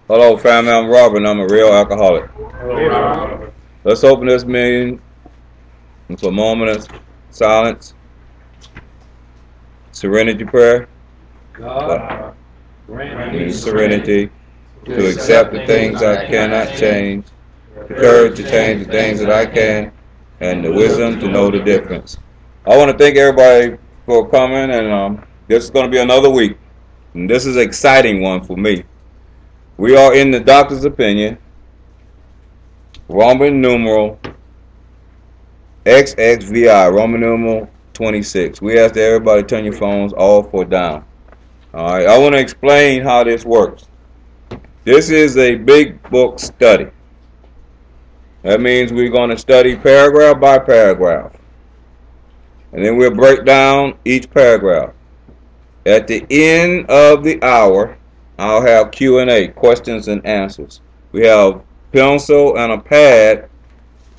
Hello, family. I'm Robert, and I'm a real alcoholic. Let's open this meeting with a moment of silence, serenity prayer. God, grant me serenity to accept the things I cannot change, the courage to change the things that I can, and the wisdom to know the difference. I want to thank everybody for coming, and this is going to be another week, and this is an exciting one for me. We are in the doctor's opinion, Roman numeral XXVI, Roman numeral 26. We ask that everybody turn your phones off or down. Alright, I want to explain how this works. This is a big book study. That means we're going to study paragraph by paragraph. And then we'll break down each paragraph. At the end of the hour, I'll have Q&A, questions and answers. We have pencil and a pad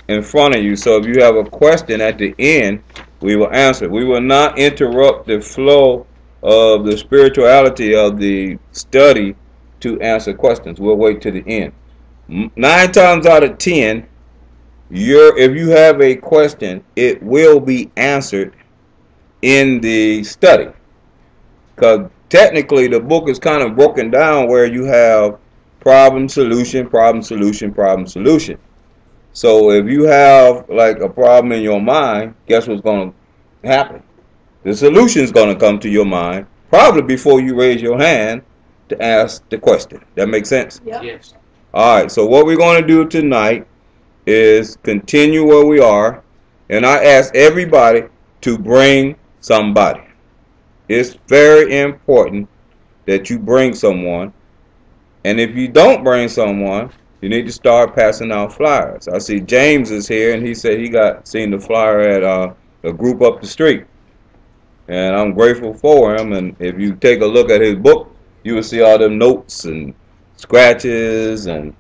in front of you, so if you have a question at the end, we will answer. We will not interrupt the flow of the spirituality of the study to answer questions. We'll wait to the end. 9 times out of 10, if you have a question, it will be answered in the study. Because technically the book is kind of broken down where you have problem, solution, problem, solution, problem, solution. So if you have like a problem in your mind, guess what's going to happen? The solution is going to come to your mind probably before you raise your hand to ask the question. That makes sense? Yep. Yes. All right, so what we're going to do tonight is continue where we are, and I ask everybody to bring somebody. It's very important that you bring someone, and if you don't bring someone, you need to start passing out flyers. I see James is here, and he said he seen the flyer at a group up the street. And I'm grateful for him. And if you take a look at his book, you will see all them notes and scratches and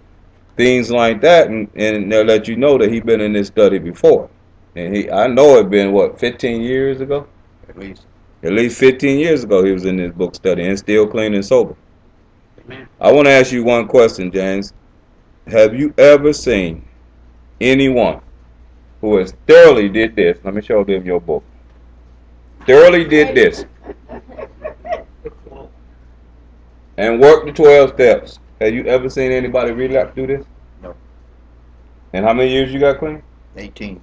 things like that. And they'll let you know that he's been in this study before. And I know it been, what, 15 years ago? At least 15 years ago he was in this book study and still clean and sober. Amen. I want to ask you one question, James. Have you ever seen anyone who has thoroughly did this? Let me show them your book. Thoroughly did this and worked the 12 steps. Have you ever seen anybody relapse do this? No. And how many years you got clean? 18.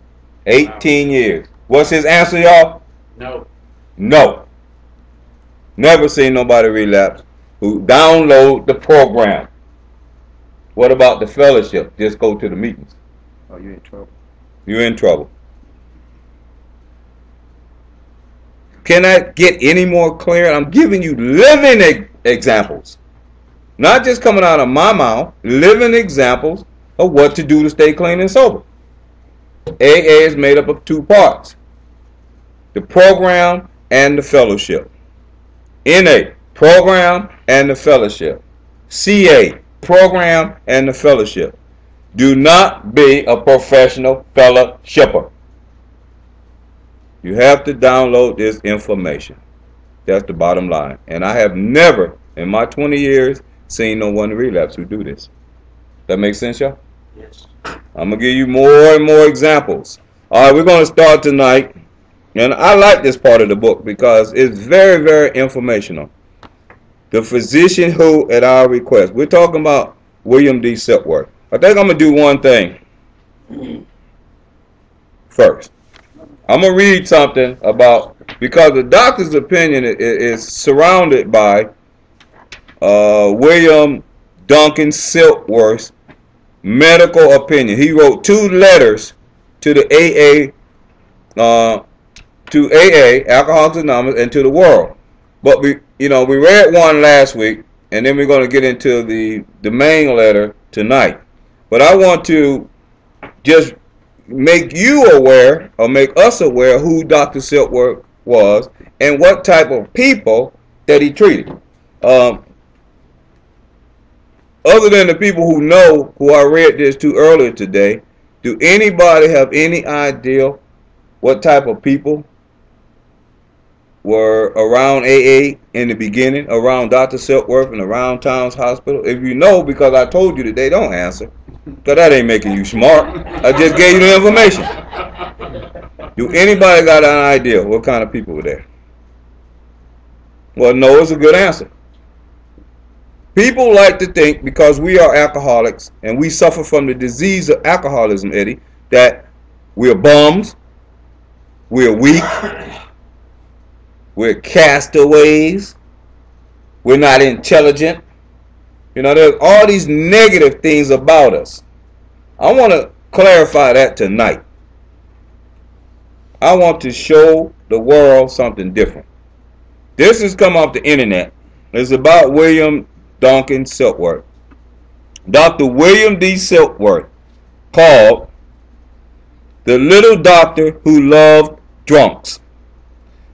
18 years. What's his answer, y'all? No. No. Never seen nobody relapse who download the program. What about the fellowship? Just go to the meetings. Oh, you're in trouble. You're in trouble. Can I get any more clear? I'm giving you living examples. Not just coming out of my mouth. Living examples of what to do to stay clean and sober. AA is made up of 2 parts. The program and the fellowship. NA, program and the fellowship. CA, program and the fellowship. Do not be a professional fellowshipper. You have to download this information. That's the bottom line. And I have never, in my 20 years, seen no one relapse who do this. That makes sense, y'all? Yes. I'm going to give you more and more examples. All right, we're going to start tonight. And I like this part of the book because it's very, very informational. The physician who, at our request. We're talking about William D. Silkworth. I think I'm going to do one thing first. I'm going to read something about, because the doctor's opinion is surrounded by William Duncan Silkworth's medical opinion. He wrote 2 letters to the AA, Alcoholics Anonymous, and to the world. But we read one last week, and then we're going to get into the main letter tonight. But I want to just make you aware, or make us aware, who Dr. Silkworth was and what type of people that he treated. Other than the people who know, who I read this to earlier today, do anybody have any idea what type of people were around AA in the beginning, around Dr. Silkworth and around Towns Hospital? If you know, because I told you that they don't answer, because that ain't making you smart. I just gave you the information. Do anybody got an idea what kind of people were there? Well, no is a good answer. People like to think because we are alcoholics and we suffer from the disease of alcoholism, Eddie, that we're bums, we're weak, we're castaways, we're not intelligent. You know, there's all these negative things about us. I want to clarify that tonight. I want to show the world something different. This has come off the internet. It's about William Duncan Silkworth. Dr. William D. Silkworth, called The Little Doctor Who Loved Drunks,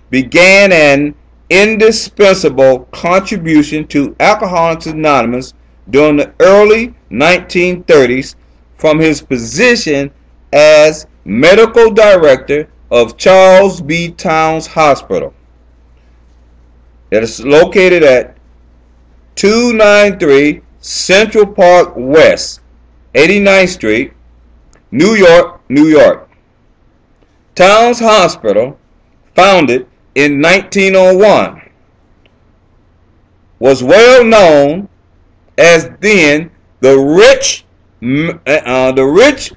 began an indispensable contribution to Alcoholics Anonymous during the early 1930s from his position as medical director of Charles B. Towns Hospital. It is located at 293 Central Park West, 89th Street, New York, New York. Towns Hospital, founded in 1901, was well known as then the rich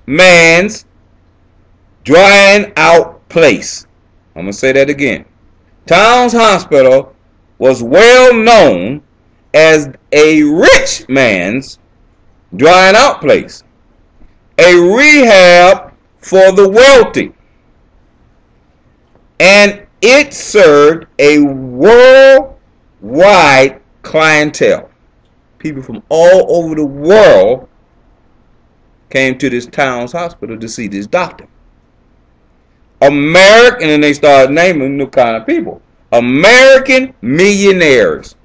man's drying out place. I'm going to say that again. Towns Hospital was well known as a rich man's drying out place, a rehab for the wealthy, and it served a worldwide clientele. People from all over the world came to this Towns Hospital to see this doctor. American, and they started naming the kind of people. American millionaires,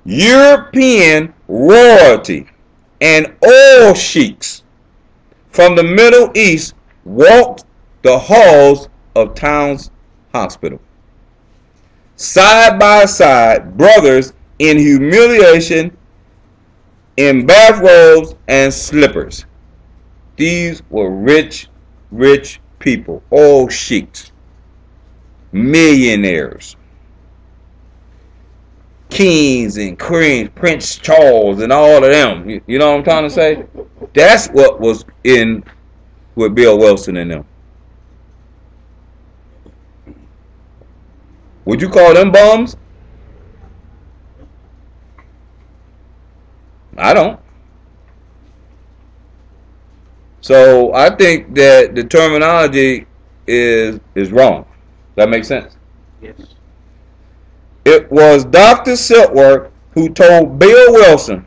European royalty, and oil sheiks from the Middle East walked the halls of Towns Hospital. Side by side, brothers in humiliation, in bathrobes and slippers. These were rich, rich people, oil sheiks, millionaires, kings and queens, Prince Charles and all of them. You know what I'm trying to say? That's what was in with Bill Wilson and them. Would you call them bums? I don't. So I think that the terminology is wrong. That makes sense? Yes. It was Dr. Silkworth who told Bill Wilson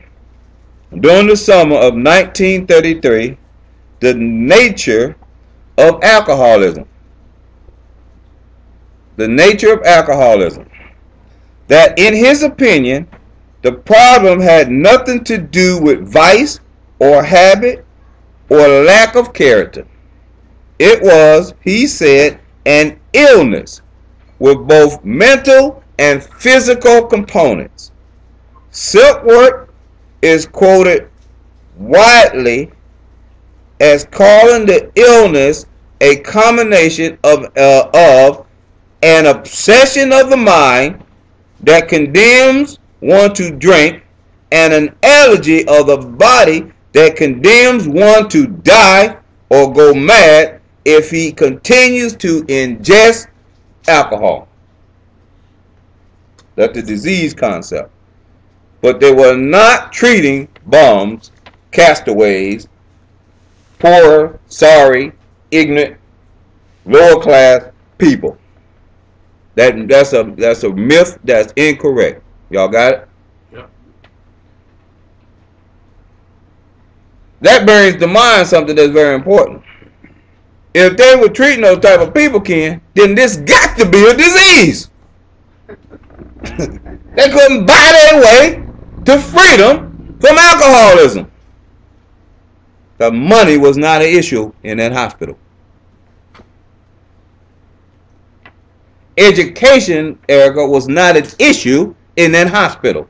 during the summer of 1933 the nature of alcoholism. The nature of alcoholism. That in his opinion, the problem had nothing to do with vice or habit or lack of character. It was, he said, an illness with both mental and physical components. Silkworth is quoted widely as calling the illness a combination of an obsession of the mind that condemns one to drink and an allergy of the body that condemns one to die or go mad if he continues to ingest alcohol. That's the disease concept. But they were not treating bums, castaways, poor, sorry, ignorant, lower class people. That's a myth that's incorrect. Y'all got it? Yep. That brings to mind something that's very important. If they were treating those type of people, Ken, then this got to be a disease. They couldn't buy their way to freedom from alcoholism. The money was not an issue in that hospital. education, Erica, was not an issue in that hospital.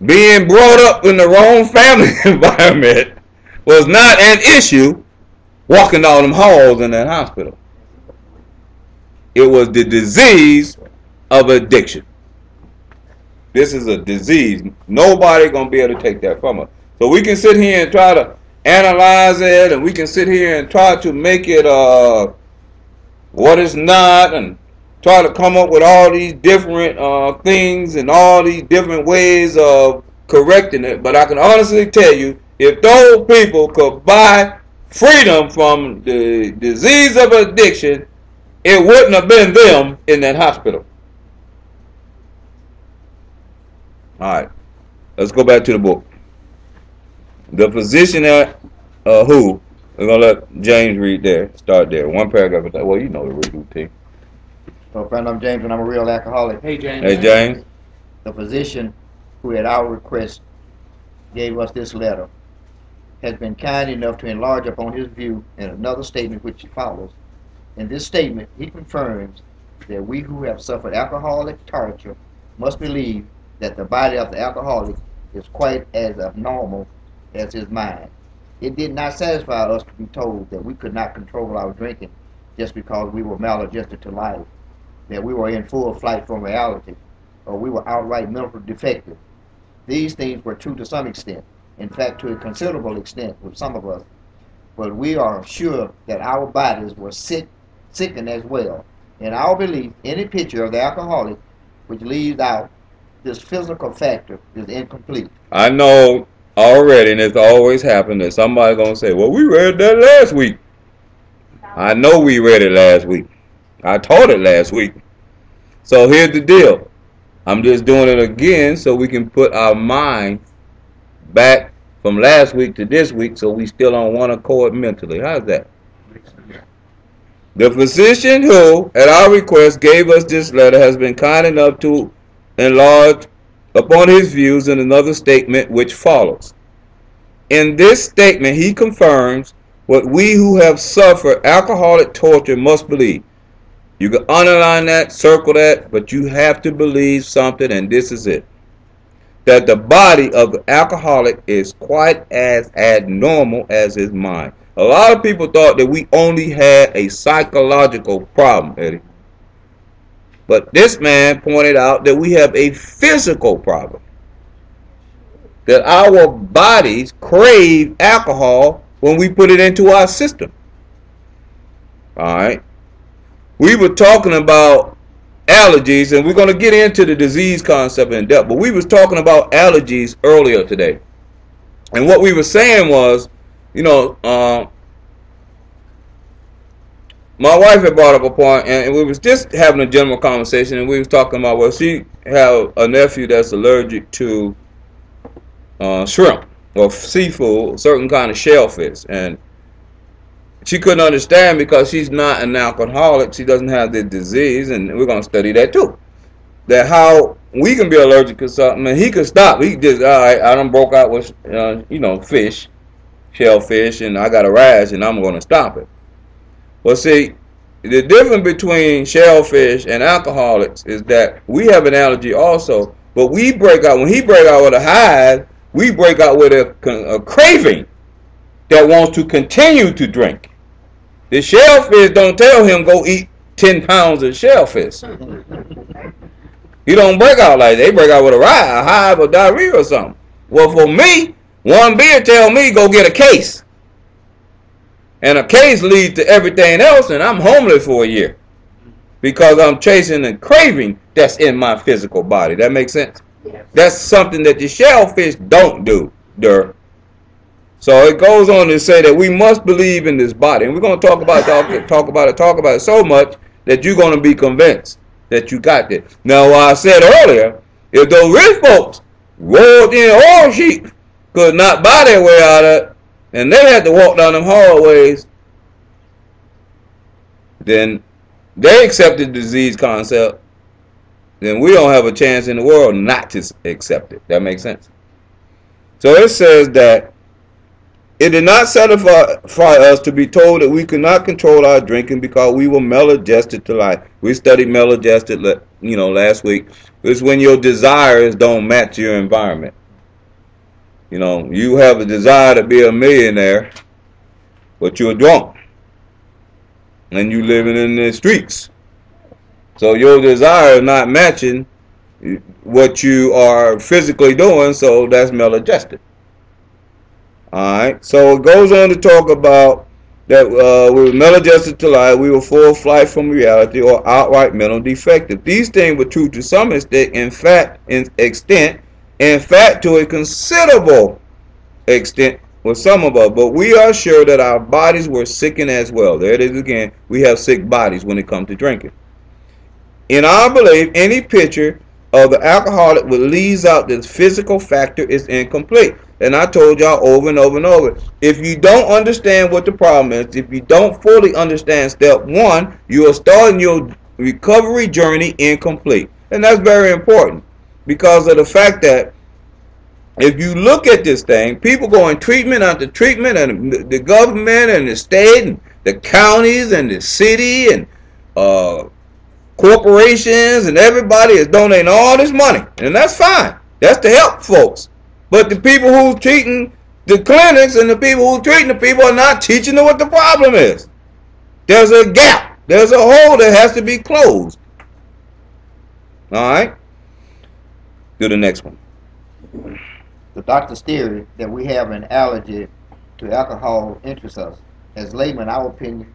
Being brought up in the wrong family environment was not an issue walking down them halls in that hospital. It was the disease of addiction. This is a disease. Nobody gonna be able to take that from us. So we can sit here and try to analyze it, and we can sit here and try to make it what it's not, and try to come up with all these different things and all these different ways of correcting it. But I can honestly tell you, if those people could buy freedom from the disease of addiction, it wouldn't have been them in that hospital. All right, let's go back to the book. The physician at who? We're going to let James read there. Start there. One paragraph. Well, you know the routine. So, friend, I'm James, and I'm a real alcoholic. Hey, James. Hey, James. The physician who, at our request, gave us this letter has been kind enough to enlarge upon his view in another statement which follows. In this statement, he confirms that we who have suffered alcoholic torture must believe that the body of the alcoholic is quite as abnormal as his mind. It did not satisfy us to be told that we could not control our drinking just because we were maladjusted to life, that we were in full flight from reality, or we were outright mentally defective. These things were true to some extent, in fact to a considerable extent with some of us, but we are sure that our bodies were sickened as well. In our belief, any picture of the alcoholic which leaves out this physical factor is incomplete. I know already, and it's always happened, that somebody's going to say, well, we read that last week. I know we read it last week. I taught it last week. So here's the deal. I'm just doing it again so we can put our mind back from last week to this week so we still on one accord mentally. How's that? The physician who, at our request, gave us this letter has been kind enough to enlarge upon his views in another statement which follows. In this statement, he confirms what we who have suffered alcoholic torture must believe. You can underline that, circle that, but you have to believe something, and this is it. That the body of the alcoholic is quite as abnormal as his mind. A lot of people thought that we only had a psychological problem, Eddie. But this man pointed out that we have a physical problem. That our bodies crave alcohol when we put it into our system. Alright. We were talking about allergies, and we're going to get into the disease concept in depth, but we was talking about allergies earlier today. And what we were saying was, you know, my wife had brought up a point, and we was just having a general conversation, and we was talking about, well, she had a nephew that's allergic to shrimp or seafood, certain kind of shellfish, and she couldn't understand because she's not an alcoholic, she doesn't have the disease, and we're going to study that too. That how we can be allergic to something, and he could stop. He just, all right, I done broke out with, you know, fish, shellfish, and I got a rash, and I'm going to stop it. Well, see, the difference between shellfish and alcoholics is that we have an allergy also, but we break out, when he break out with a hive, we break out with a craving that wants to continue to drink. The shellfish don't tell him go eat 10 pounds of shellfish. He don't break out like that. They break out with a hive or diarrhea or something. Well, for me, one beer tell me go get a case. And a case leads to everything else, and I'm homeless for a year. Because I'm chasing and craving that's in my physical body. That makes sense? Yes. That's something that the shellfish don't do, Dur. So it goes on to say that we must believe in this body. And we're going to talk about it so much that you're going to be convinced that you got this. Now, I said earlier, if those rich folks rolled in all sheep could not buy their way out of it, and they had to walk down them hallways, then they accepted the disease concept, then we don't have a chance in the world not to accept it. That makes sense? So it says that It did not satisfy us to be told that we could not control our drinking because we were maladjusted to life. We studied maladjusted, last week. It's when your desires don't match your environment. You have a desire to be a millionaire, but you're drunk, and you living in the streets. So your desire is not matching what you are physically doing, so that's maladjusted. Alright, so it goes on to talk about that we were maladjusted to life, we were full flight from reality, or outright mental defective. These things were true to some extent, in fact to a considerable extent with some of us, but we are sure that our bodies were sickened as well. There it is again, we have sick bodies when it comes to drinking. In our belief, any picture of the alcoholic that leaves out this physical factor is incomplete. And I told y'all over and over and over, if you don't understand what the problem is, if you don't fully understand step one, you are starting your recovery journey incomplete. And that's very important because of the fact that if you look at this thing, people go in treatment after treatment, and the government and the state and the counties and the city and corporations and everybody is donating all this money. And that's fine. That's to help folks. But the people who's treating the clinics and the people who's treating the people are not teaching them what the problem is. There's a gap. There's a hole that has to be closed. Alright? Do the next one. The doctor's theory that we have an allergy to alcohol interests us. As laymen, our opinion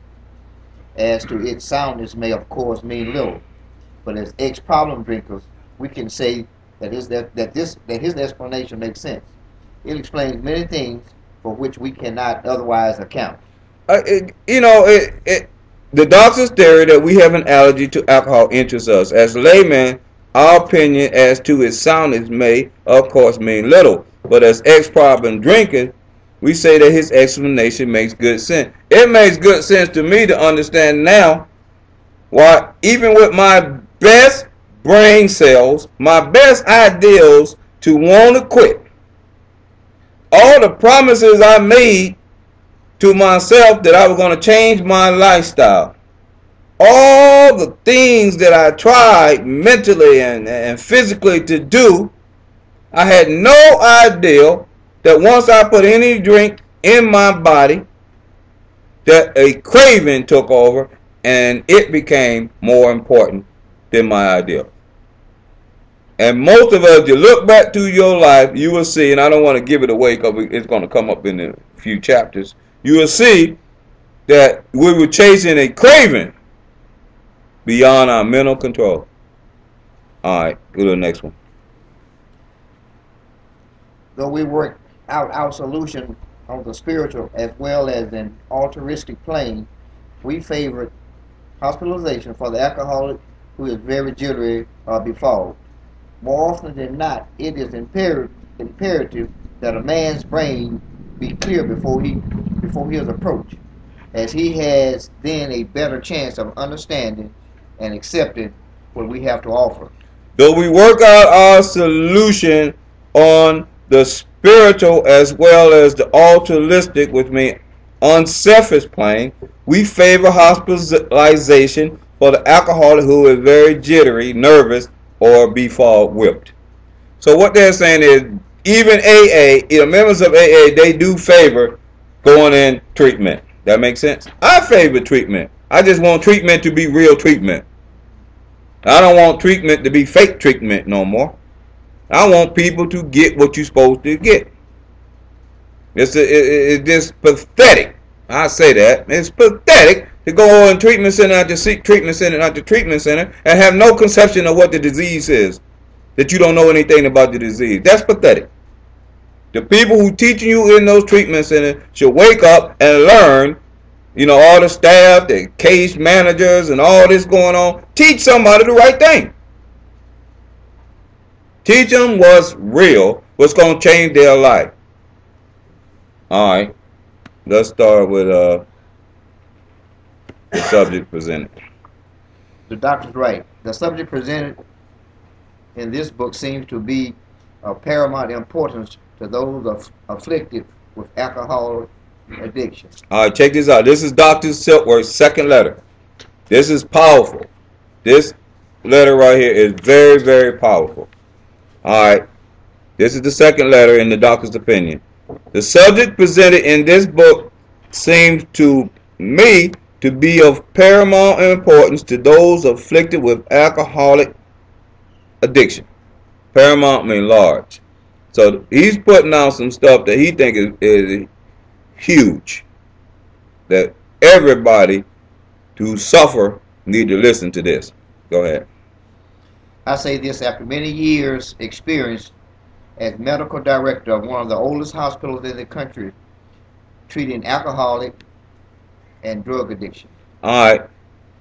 as to its soundness may of course mean little. But as ex-problem drinkers, we can say that his explanation makes sense. It explains many things for which we cannot otherwise account. The doctor's theory that we have an allergy to alcohol interests us. As laymen, our opinion as to its soundness may, of course, mean little. But as ex-problem drinkers, we say that his explanation makes good sense. It makes good sense to me to understand now why, even with my best brain cells, my best ideals to want to quit, all the promises I made to myself that I was going to change my lifestyle, all the things that I tried mentally and physically to do, I had no idea that once I put any drink in my body, that a craving took over and it became more important than my ideal. And most of us, you look back to your life, you will see, and I don't want to give it away because it's going to come up in a few chapters, you will see that we were chasing a craving beyond our mental control. Alright, go to the next one. Though we work out our solution on the spiritual as well as an altruistic plane, we favor hospitalization for the alcoholic who is very jittery or befogged. More often than not, it is imperative that a man's brain be clear before he is approached, as he has then a better chance of understanding and accepting what we have to offer. Though we work out our solution on the spiritual as well as the altruistic, which means unselfish plane, we favor hospitalization for the alcoholic who is very jittery, nervous, or whipped. So what they're saying is, even AA, members of AA, they do favor going in treatment. That makes sense? I favor treatment. I just want treatment to be real treatment. I don't want treatment to be fake treatment no more. I want people to get what you're supposed to get. It's just pathetic. I say that. It's pathetic to go in treatment center after treatment center after treatment center and have no conception of what the disease is. That you don't know anything about the disease. That's pathetic. The people who teaching you in those treatment centers should wake up and learn. All the staff, the case managers, and all this going on. Teach somebody the right thing. Teach them what's real, what's going to change their life. Alright, let's start with the subject presented. The doctor's right. The subject presented in this book seems to be of paramount importance to those afflicted with alcohol addiction. All right, check this out. This is Dr. Silkworth's second letter. This is powerful. This letter right here is very, very powerful. All right, this is the second letter in the doctor's opinion. The subject presented in this book seems to me to be of paramount importance to those afflicted with alcoholic addiction. Paramount means large. So he's putting out some stuff that he thinks is huge, that everybody who suffer need to listen to this. Go ahead. I say this after many years' experience as medical director of one of the oldest hospitals in the country treating alcoholic and drug addiction. All right.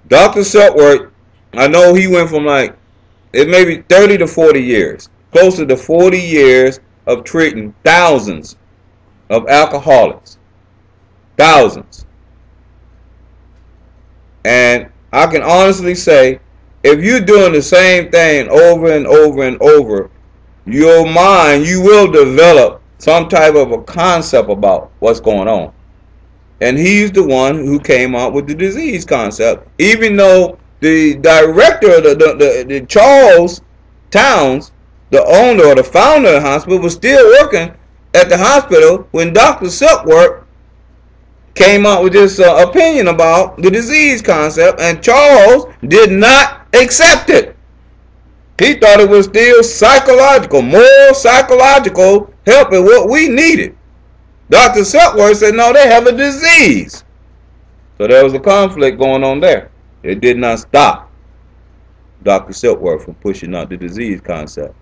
Dr. Silkworth, I know he went from like, it may be 30 to 40 years, closer to 40 years of treating thousands of alcoholics. Thousands. And I can honestly say, if you're doing the same thing over and over and over, your mind, you will develop some type of a concept about what's going on. And he's the one who came up with the disease concept, even though the director, the Charles Towns, the owner or the founder of the hospital, was still working at the hospital when Dr. Silkworth came up with this opinion about the disease concept, and Charles did not accept it. He thought it was still psychological, moral, psychological help is what we needed. Dr. Silkworth said, no, they have a disease. So there was a conflict going on there. It did not stop Dr. Silkworth from pushing out the disease concept.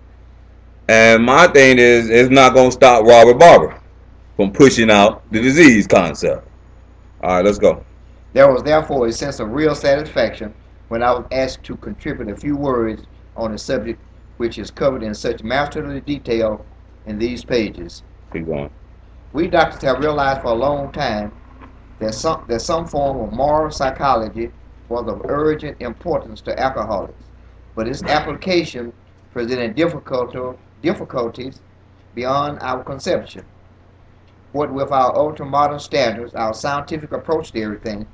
And my thing is, it's not going to stop Robert Barber from pushing out the disease concept. All right, let's go. There was therefore a sense of real satisfaction when I was asked to contribute a few words on a subject which is covered in such masterly detail in these pages. Keep going. We doctors have realized for a long time that some form of moral psychology was of urgent importance to alcoholics, but its application presented difficulties beyond our conception. What with our ultra-modern standards, our scientific approach to everything,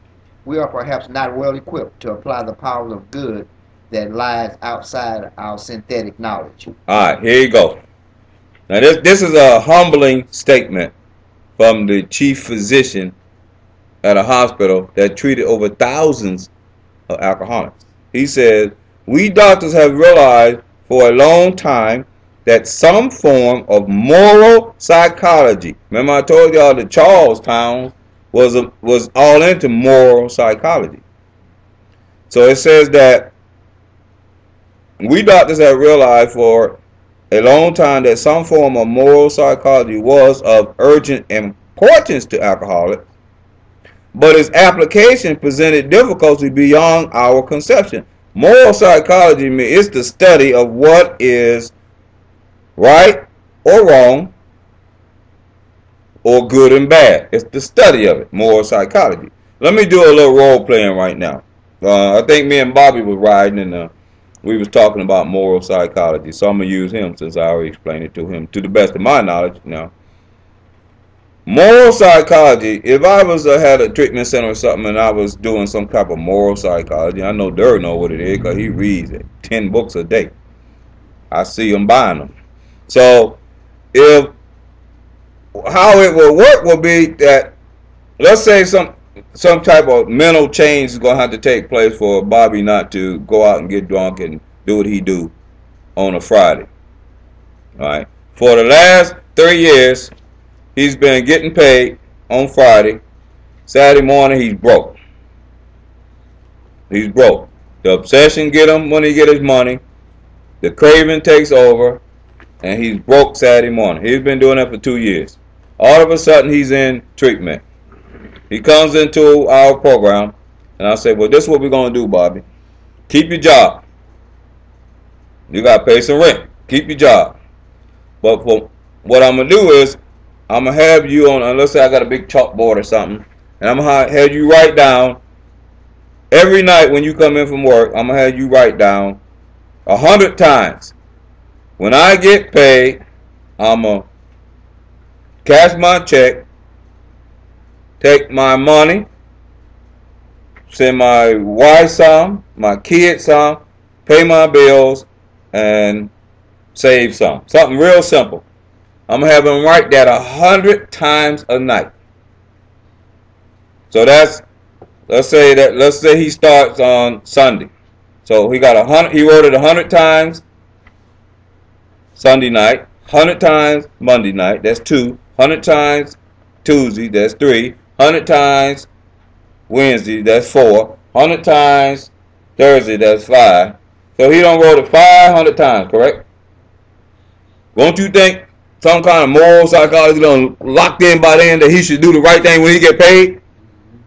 we are perhaps not well equipped to apply the powers of good that lies outside our synthetic knowledge. All right, here you go. Now this is a humbling statement from the chief physician at a hospital that treated over thousands of alcoholics. He said, we doctors have realized for a long time that some form of moral psychology. Remember I told y'all that Charlestown was all into moral psychology. So it says that we doctors have realized for a long time that some form of moral psychology was of urgent importance to alcoholics, but its application presented difficulty beyond our conception. Moral psychology is the study of what is right or wrong, or good and bad. It's the study of it, moral psychology. Let me do a little role playing right now. I think me and Bobby was riding and we was talking about moral psychology, so I'm going to use him since I already explained it to him to the best of my knowledge. Now, moral psychology, if I was had a treatment center or something and I was doing some type of moral psychology, I know Durr know what it is because he reads 10 books a day. I see him buying them. So, if how it will work will be that, let's say some type of mental change is going to have to take place for Bobby not to go out and get drunk and do what he do on a Friday. All right. For the last 3 years, he's been getting paid on Friday. Saturday morning, he's broke. He's broke. The obsession get him when he get his money. The craving takes over, and he's broke Saturday morning. He's been doing that for 2 years. All of a sudden, he's in treatment. He comes into our program, and I say, well, this is what we're going to do, Bobby. Keep your job. You got to pay some rent. Keep your job. But for what I'm going to do is, I'm going to have you on, let's say I got a big chalkboard or something, and I'm going to have you write down, every night when you come in from work, I'm going to have you write down 100 times. When I get paid, I'm going to cash my check, take my money, send my wife some, my kids some, pay my bills, and save some. Something real simple. I'm going to have him write that 100 times a night. So that's, let's say he starts on Sunday. So he got 100, he wrote it 100 times Sunday night, 100 times Monday night, that's 2, 100 times Tuesday, that's 3, 100 times Wednesday, that's 4, 100 times Thursday, that's 5. So he done wrote it 500 times, correct? Won't you think some kind of moral psychology done locked in by then that he should do the right thing when he get paid?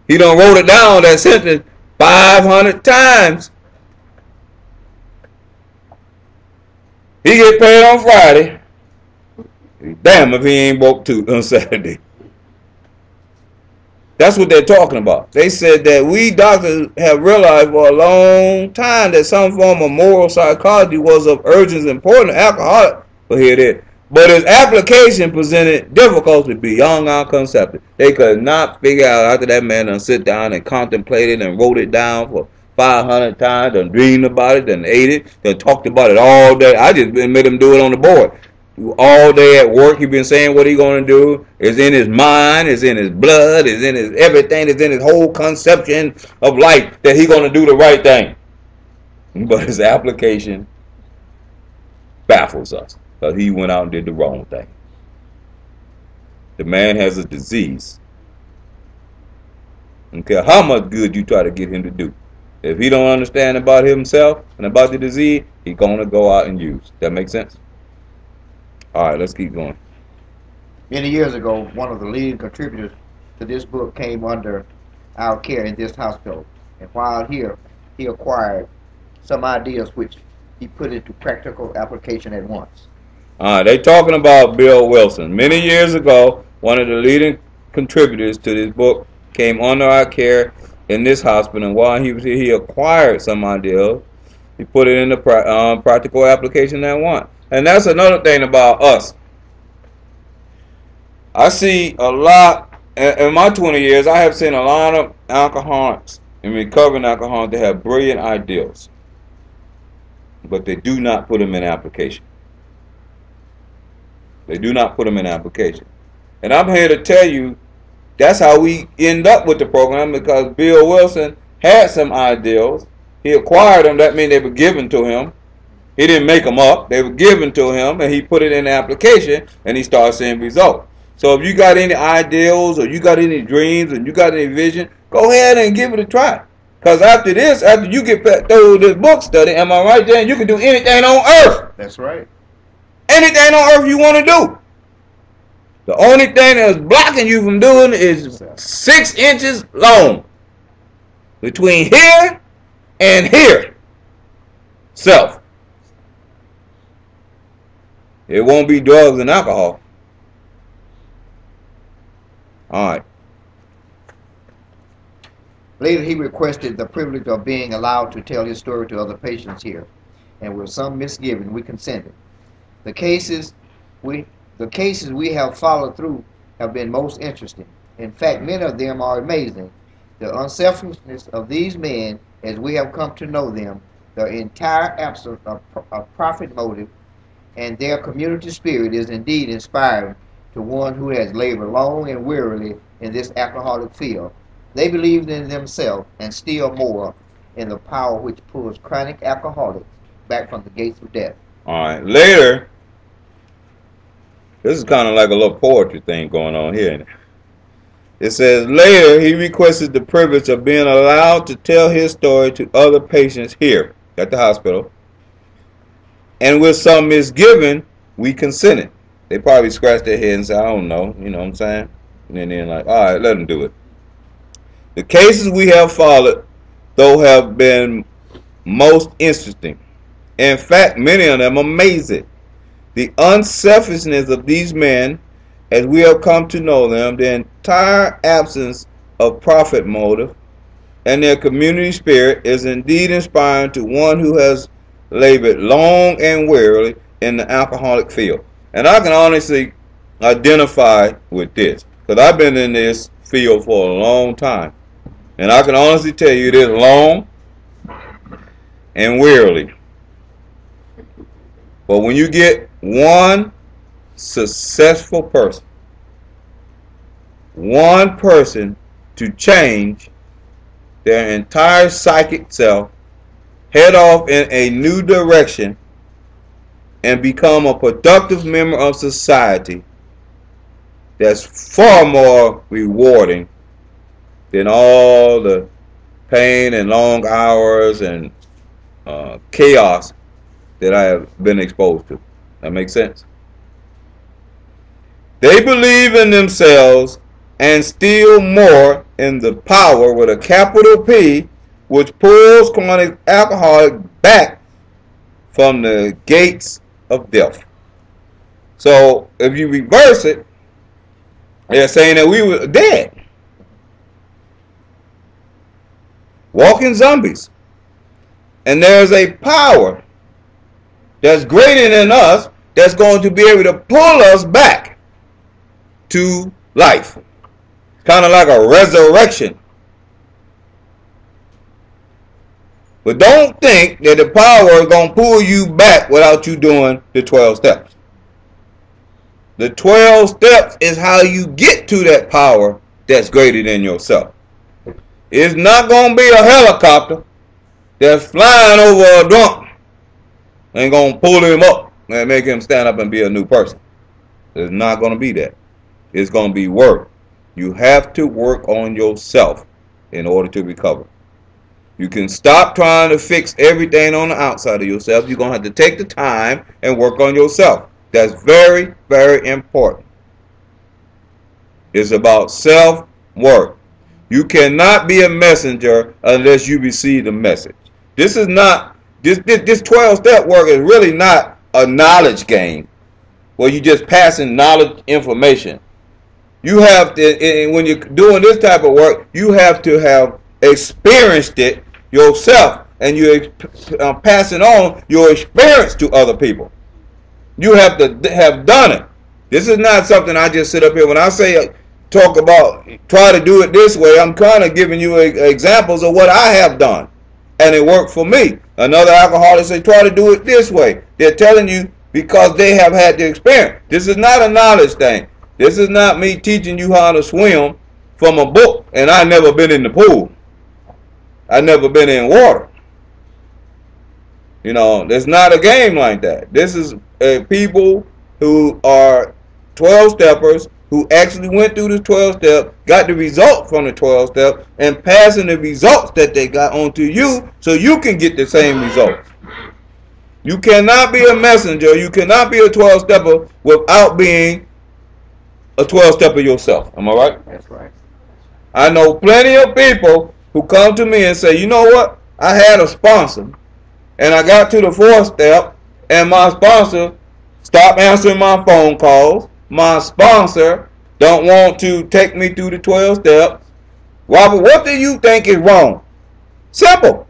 He done wrote it down, that sentence, 500 times. He get paid on Friday. Damn if he ain't broke too on Saturday. That's what they're talking about. They said that we doctors have realized for a long time that some form of moral psychology was of urgent importance to alcoholics. But here it is. But its application presented difficulty beyond our conception. They could not figure out after that man done sit down and contemplated and wrote it down for 500 times, and dreamed about it, and ate it, and talked about it all day. I just made him do it on the board. All day at work, he been saying what he going to do. It's in his mind, it's in his blood, it's in his everything, it's in his whole conception of life that he going to do the right thing. But his application baffles us because he went out and did the wrong thing. The man has a disease. I don't care how much good you try to get him to do. If he don't understand about himself and about the disease, he's going to go out and use. That make sense? All right, let's keep going. Many years ago, one of the leading contributors to this book came under our care in this hospital. And while here, he acquired some ideas which he put into practical application at once. All right, they talking about Bill Wilson. Many years ago, one of the leading contributors to this book came under our care in this hospital, and while he was here, he acquired some ideas. He put it into practical application at once. And that's another thing about us. I see a lot, in my 20 years, I have seen a lot of alcoholics and recovering alcoholics that have brilliant ideals, but they do not put them in application. They do not put them in application. And I'm here to tell you, that's how we end up with the program, because Bill Wilson had some ideals. He acquired them. That means they were given to him. He didn't make them up. They were given to him, and he put it in application, and he started seeing results. So if you got any ideals, or you got any dreams, and you got any vision, go ahead and give it a try. Because after this, after you get through this book study, am I right, Dan? You can do anything on earth. That's right. Anything on earth you want to do. The only thing that's blocking you from doing is 6 inches long. Between here and here. Self. It won't be drugs and alcohol. Alright. Later, he requested the privilege of being allowed to tell his story to other patients here, and with some misgiving, we consented. The cases we have followed through have been most interesting. In fact, many of them are amazing. The unselfishness of these men, as we have come to know them, the entire absence of profit motive, and their community spirit is indeed inspiring to one who has labored long and wearily in this alcoholic field. They believed in themselves and still more in the power which pulls chronic alcoholics back from the gates of death. Alright, later, this is kind of like a little poetry thing going on here. It says, later he requested the privilege of being allowed to tell his story to other patients here at the hospital. And with some misgiving, we consented. They probably scratched their head and said, I don't know, you know what I'm saying? And then like, all right, let them do it. The cases we have followed, though, have been most interesting. In fact, many of them amazing. The unselfishness of these men, as we have come to know them, the entire absence of profit motive, and their community spirit is indeed inspiring to one who has labored long and wearily in the alcoholic field. And I can honestly identify with this. because I've been in this field for a long time. And I can honestly tell you it is long and wearily. But when you get one successful person, one person to change their entire psychic self, head off in a new direction, and become a productive member of society, that's far more rewarding than all the pain and long hours and chaos that I have been exposed to. That makes sense? They believe in themselves and still more in the power with a capital P, which pulls chronic alcoholic back from the gates of death. So if you reverse it, they're saying that we were dead, walking zombies, and there's a power that's greater than us that's going to be able to pull us back to life. It's kind of like a resurrection. But don't think that the power is going to pull you back without you doing the 12 steps. The 12 steps is how you get to that power that's greater than yourself. It's not going to be a helicopter that's flying over a drunk and going to pull him up and make him stand up and be a new person. It's not going to be that. It's going to be work. You have to work on yourself in order to recover. You can stop trying to fix everything on the outside of yourself. You're going to have to take the time and work on yourself. That's very, very important. It's about self-work. You cannot be a messenger unless you receive the message. This is not, this 12-step work is really not a knowledge game where you're just passing knowledge information. You have to, when you're doing this type of work, you have to have experienced it yourself, and you're passing on your experience to other people. You have to have done it. This is not something I just sit up here. When I say talk about try to do it this way, I'm kind of giving you examples of what I have done, and it worked for me. Another alcoholic say try to do it this way. They're telling you because they have had the experience. This is not a knowledge thing. This is not me teaching you how to swim from a book, and I've never been in the pool. I've never been in water. You know, there's not a game like that. This is people who are 12-steppers who actually went through the 12-step, got the result from the 12-step, and passing the results that they got on to you so you can get the same results. You cannot be a messenger. You cannot be a 12-stepper without being a 12-stepper yourself. Am I right? That's right. I know plenty of people who come to me and say, you know what? I had a sponsor, and I got to the 4th step, and my sponsor stopped answering my phone calls. My sponsor don't want to take me through the 12 steps. Robert, what do you think is wrong? Simple.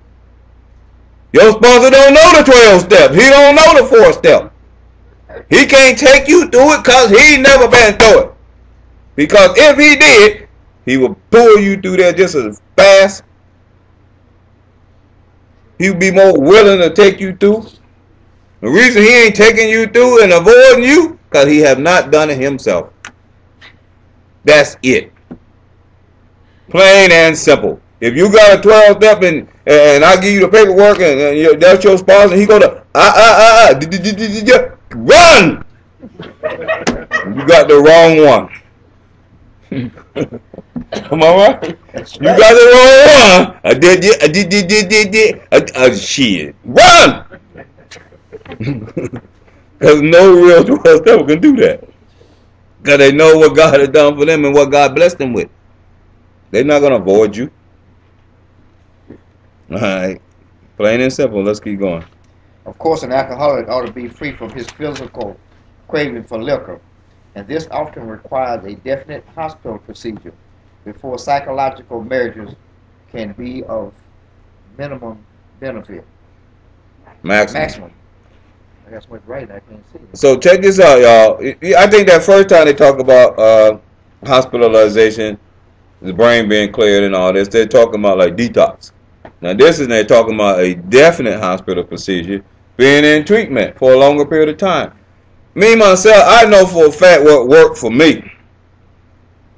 Your sponsor don't know the 12 steps. He don't know the 4th step. He can't take you through it because he never been through it. Because if he did, he would pull you through there just as fast. He would be more willing to take you through. The reason he ain't taking you through and avoiding you, because he have not done it himself. That's it. Plain and simple. If you got a 12 step and I give you the paperwork and that's your sponsor, he go to run. You got the wrong one. Am I right? You got the wrong one. I did. Shit. Run. Because no real 12 stepper can do that. Because they know what God has done for them and what God blessed them with. They're not going to avoid you. Alright. Plain and simple. Let's keep going. Of course, an alcoholic ought to be free from his physical craving for liquor, and this often requires a definite hospital procedure before psychological measures can be of minimum benefit. Maximum. I guess went right. I can't see it. So check this out, y'all. I think that first time they talk about hospitalization, the brain being cleared and all this. They're talking about like detox. Now this is they're talking about a definite hospital procedure being in treatment for a longer period of time. Me myself, I know for a fact what worked for me.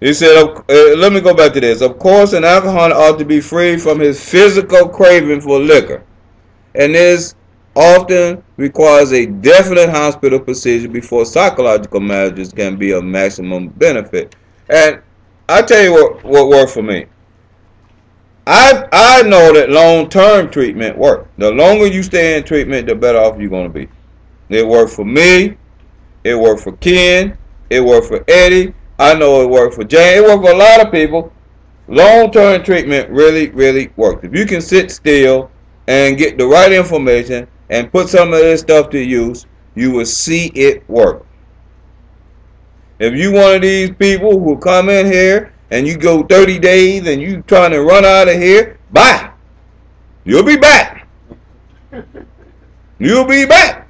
He said, let me go back to this. Of course, an alcoholic ought to be free from his physical craving for liquor, and this often requires a definite hospital procedure before psychological measures can be of maximum benefit. And I tell you what worked for me. I know that long-term treatment works. The longer you stay in treatment, the better off you're going to be. It worked for me. It worked for Ken. It worked for Eddie. I know it worked for Jane. It worked for a lot of people. Long-term treatment really, really works. If you can sit still and get the right information and put some of this stuff to use, you will see it work. If you one of these people who come in here and you go 30 days and you trying to run out of here, bye. You'll be back. You'll be back.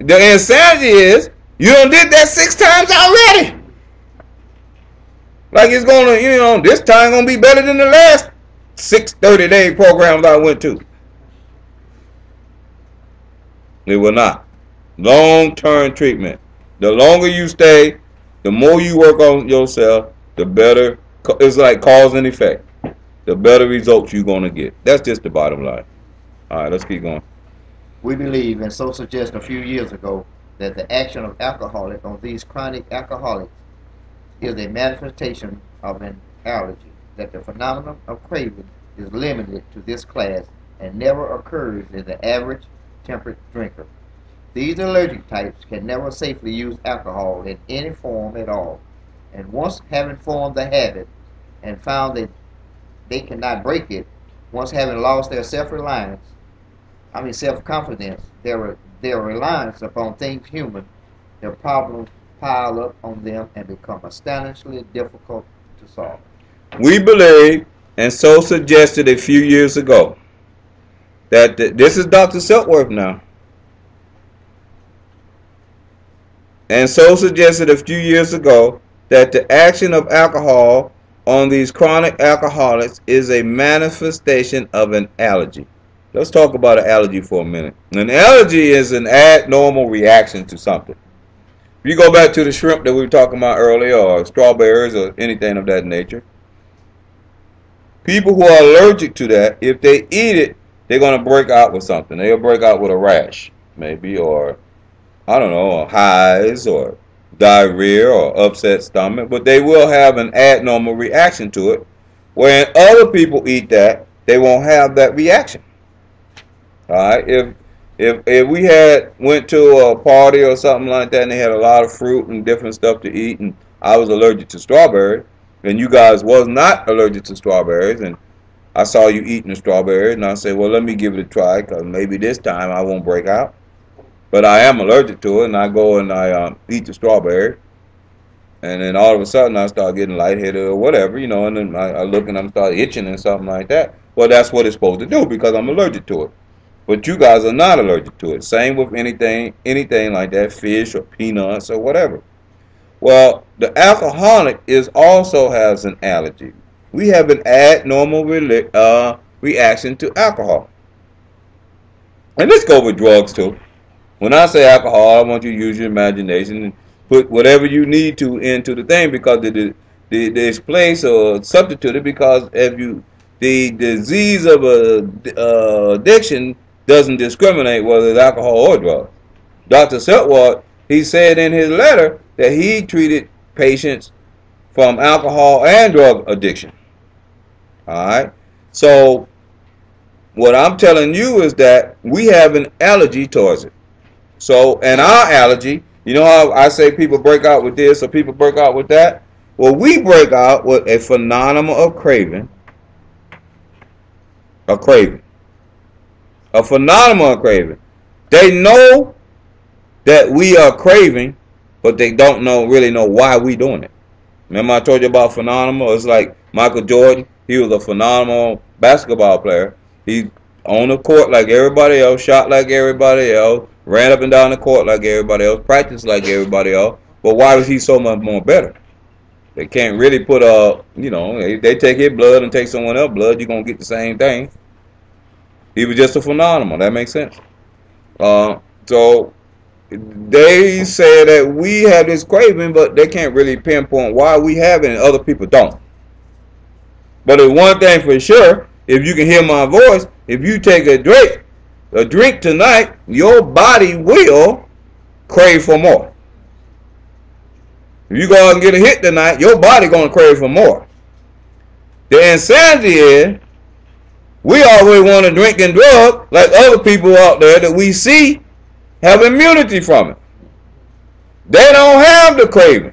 The insanity is you done did that 6 times already. Like it's gonna, this time gonna be better than the last 6 30-day programs I went to. It will not. Long-term treatment. The longer you stay, the more you work on yourself, the better. It's like cause and effect. The better results you're gonna get. That's just the bottom line. All right, let's keep going. We believe, and so suggest a few years ago, that the action of alcoholics on these chronic alcoholics is a manifestation of an allergy, that the phenomenon of craving is limited to this class and never occurs in the average temperate drinker. These allergic types can never safely use alcohol in any form at all, and once having formed the habit and found that they cannot break it, once having lost their self-confidence, their reliance upon things human, their problems pile up on them and become astonishingly difficult to solve. We believe, and so suggested a few years ago, that this is Dr. Silkworth now, and so suggested a few years ago that the action of alcohol on these chronic alcoholics is a manifestation of an allergy. Let's talk about an allergy for a minute. An allergy is an abnormal reaction to something. If you go back to the shrimp that we were talking about earlier, or strawberries, or anything of that nature, people who are allergic to that, if they eat it, they're going to break out with something. They'll break out with a rash, maybe, or, I don't know, or hives, or diarrhea, or upset stomach, but they will have an abnormal reaction to it. When other people eat that, they won't have that reaction. All right, if we went to a party or something like that and they had a lot of fruit and different stuff to eat, and I was allergic to strawberries, and you guys was not allergic to strawberries, and I saw you eating the strawberries, and I said, well, let me give it a try, because maybe this time I won't break out. But I am allergic to it, and I go and I eat the strawberry, and then all of a sudden I start getting lightheaded or whatever, and then I look and I start itching and something like that. Well, that's what it's supposed to do, because I'm allergic to it. But you guys are not allergic to it. Same with anything like that, fish or peanuts or whatever. Well, the alcoholic also has an allergy. We have an abnormal reaction to alcohol. And let's go with drugs too. When I say alcohol, I want you to use your imagination and put whatever you need to into the thing, because there's place or substitute it, because the disease of addiction doesn't discriminate whether it's alcohol or drugs. Dr. Silkworth, he said in his letter that he treated patients from alcohol and drug addiction. All right. So what I'm telling you is that we have an allergy towards it. So, and our allergy, you know how I say people break out with this or people break out with that? Well, we break out with a phenomenon of craving. A phenomenon of craving. They know that we are craving, but they don't really know why we doing it. Remember I told you about phenomenal? It's like Michael Jordan. He was a phenomenal basketball player. He on the court like everybody else, shot like everybody else, ran up and down the court like everybody else, practiced like everybody else. But why was he so much more better? They can't really put you know, they take his blood and take someone else's blood, you're gonna get the same thing. He was just a phenomenon. That makes sense. So they say that we have this craving, but they can't really pinpoint why we have it and other people don't. But there's one thing for sure: if you can hear my voice, if you take a drink tonight, your body will crave for more. If you go out and get a hit tonight, your body gonna crave for more. The insanity is we always want to drink and drug like other people out there that we see have immunity from it. They don't have the craving.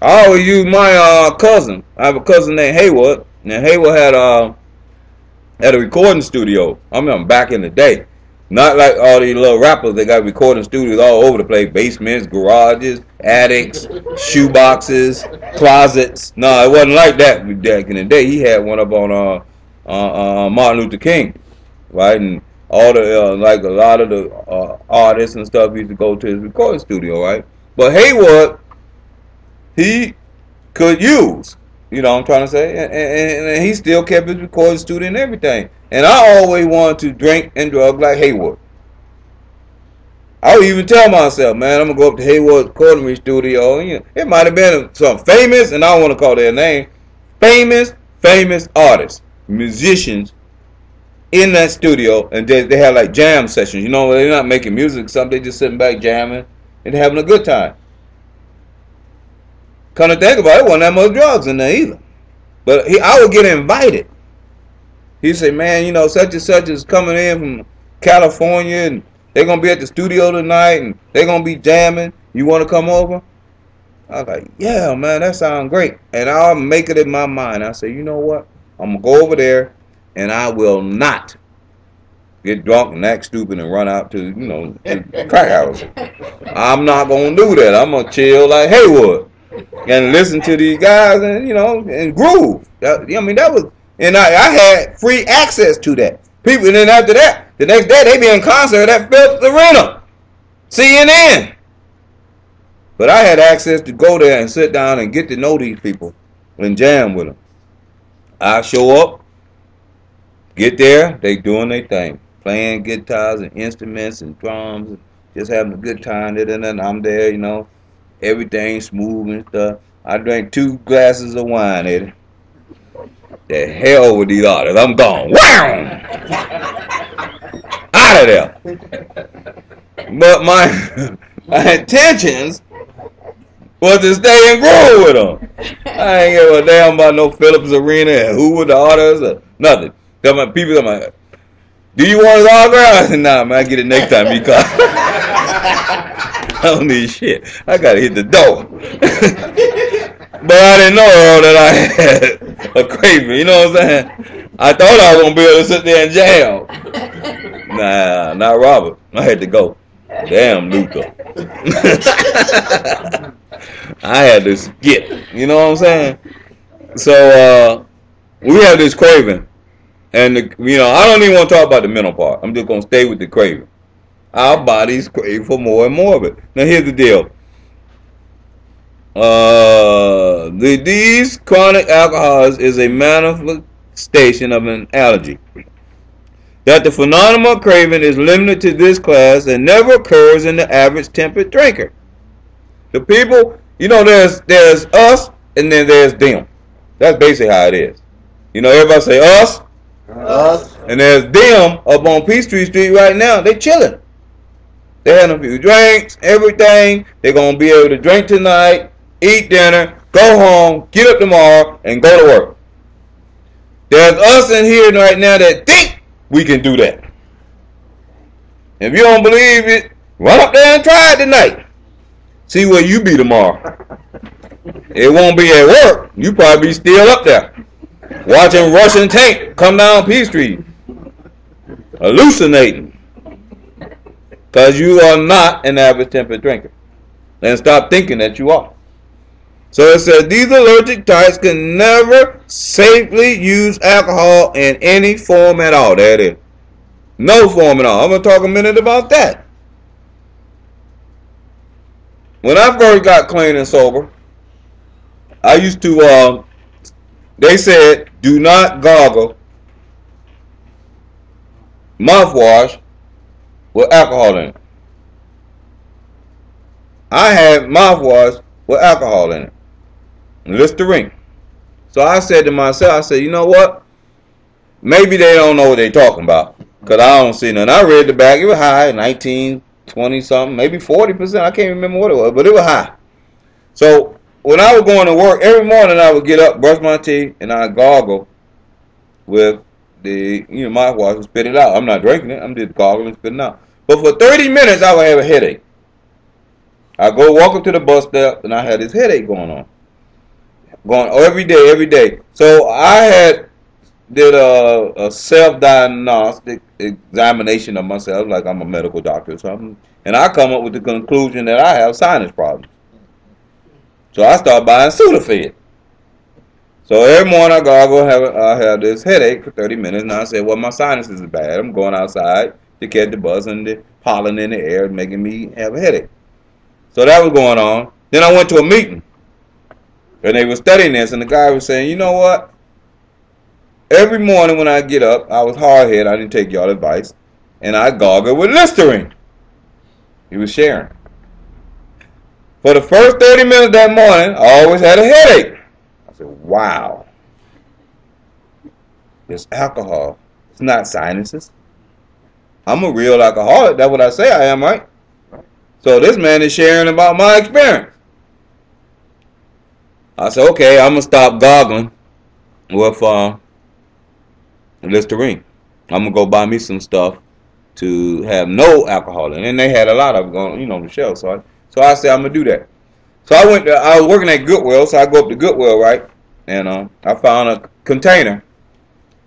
I always use my cousin. I have a cousin named Haywood, and Haywood had a recording studio. I remember back in the day. Not like all these little rappers that got recording studios all over the place. Basements, garages, attics, shoe boxes, closets. No, it wasn't like that back in the day. He had one up on Martin Luther King, right? And all the like a lot of the artists and stuff used to go to his recording studio, right? But Haywood, he could use, you know what I'm trying to say, and he still kept his recording studio and everything. And I always wanted to drink and drug like Haywood. I would even tell myself, man, I'm gonna go up to Haywood's recording studio. You know, it might have been some famous, and I don't want to call their name, famous artists, musicians in that studio, and they have like jam sessions. You know, they're not making music, something, they just sitting back jamming and having a good time. Come to think about it, wasn't that much drugs in there either. But I would get invited. He'd say, man, you know, such and such is coming in from California, and they're going to be at the studio tonight, and they're going to be jamming. You want to come over? I was like, yeah, man, that sounds great. And I'll make it in my mind. I say, you know what? I'm going to go over there, and I will not get drunk and act stupid and run out to, you know, the crack house. I'm not going to do that. I'm going to chill like Haywood and listen to these guys and, you know, and groove. I mean, that was, and I had free access to that. People, and then after that, the next day, they be in concert at Phillips Arena, CNN. But I had access to go there and sit down and get to know these people and jam with them. I show up, get there, they doing their thing, playing guitars and instruments and drums, and just having a good time. And I'm there, you know, everything smooth and stuff. I drank 2 glasses of wine, Eddie. The hell with these artists. I'm gone. Wow! Out of there. But my intentions was to stay and grow with them. I ain't give a damn about no Phillips Arena and who were the artists or nothing. People are like, do you want his autograph? I said, nah, man, I get it next time you come. I don't need shit. I gotta hit the door. But I didn't know, Earl, that I had a craving. You know what I'm saying? I thought I was going to be able to sit there and jam. Nah, not Robert. I had to go. Damn, Luther. I had to skip. You know what I'm saying? So, we have this craving. And, you know, I don't even want to talk about the mental part. I'm just going to stay with the craving. Our bodies crave for more and more of it. Now, here's the deal. These chronic alcohols is a manifestation of an allergy. That the phenomenon of craving is limited to this class and never occurs in the average temperate drinker. The people, you know, there's us and then there's them. That's basically how it is. You know, everybody say us, and there's them up on Peachtree Street right now. They chilling. They had a few drinks, everything. They're gonna be able to drink tonight, eat dinner, go home, get up tomorrow, and go to work. There's us in here right now that think we can do that. If you don't believe it, run up there and try it tonight. See where you be tomorrow. It won't be at work. You probably be still up there watching Russian tank come down P Street, hallucinating. Because you are not an average temperate drinker. And stop thinking that you are. So it says these allergic types can never safely use alcohol in any form at all. There it is. No form at all. I'm going to talk a minute about that. When I first got clean and sober, I used to. They said do not gargle mouthwash with alcohol in it. I had mouthwash with alcohol in it, Listerine. So I said to myself, I said, you know what? Maybe they don't know what they're talking about, because I don't see none. I read the back. It was high, 19, 20 something, maybe 40%. I can't remember what it was, but it was high. So when I was going to work, every morning I would get up, brush my teeth, and I gargle with the mouthwash and spit it out. I'm not drinking it. I'm just gargling and spitting it out. But for 30 minutes, I would have a headache. I go walk up to the bus stop, and I had this headache going on. Going every day. So I did a self-diagnostic examination of myself, like I'm a medical doctor or something, and I come up with the conclusion that I have sinus problems. So I start buying Sudafed. So every morning I gargle, I have this headache for 30 minutes, and I say, well, my sinuses is bad. I'm going outside to catch the buzz, and the pollen in the air is making me have a headache. So that was going on. Then I went to a meeting, and they were studying this, and the guy was saying, you know what? Every morning when I get up, I was hard-headed. I didn't take y'all advice, and I gargle with Listerine. He was sharing. For the first 30 minutes that morning, I always had a headache. I said, wow. It's alcohol. It's not sinuses. I'm a real alcoholic. That's what I say I am, right? So this man is sharing about my experience. I said, okay, I'm going to stop gargling with Listerine. I'm going to go buy me some stuff to have no alcohol in it. And they had a lot of it going, on the shelf. So I said, I'm going to do that. So I was working at Goodwill, so I go up to Goodwill, right? And I found a container,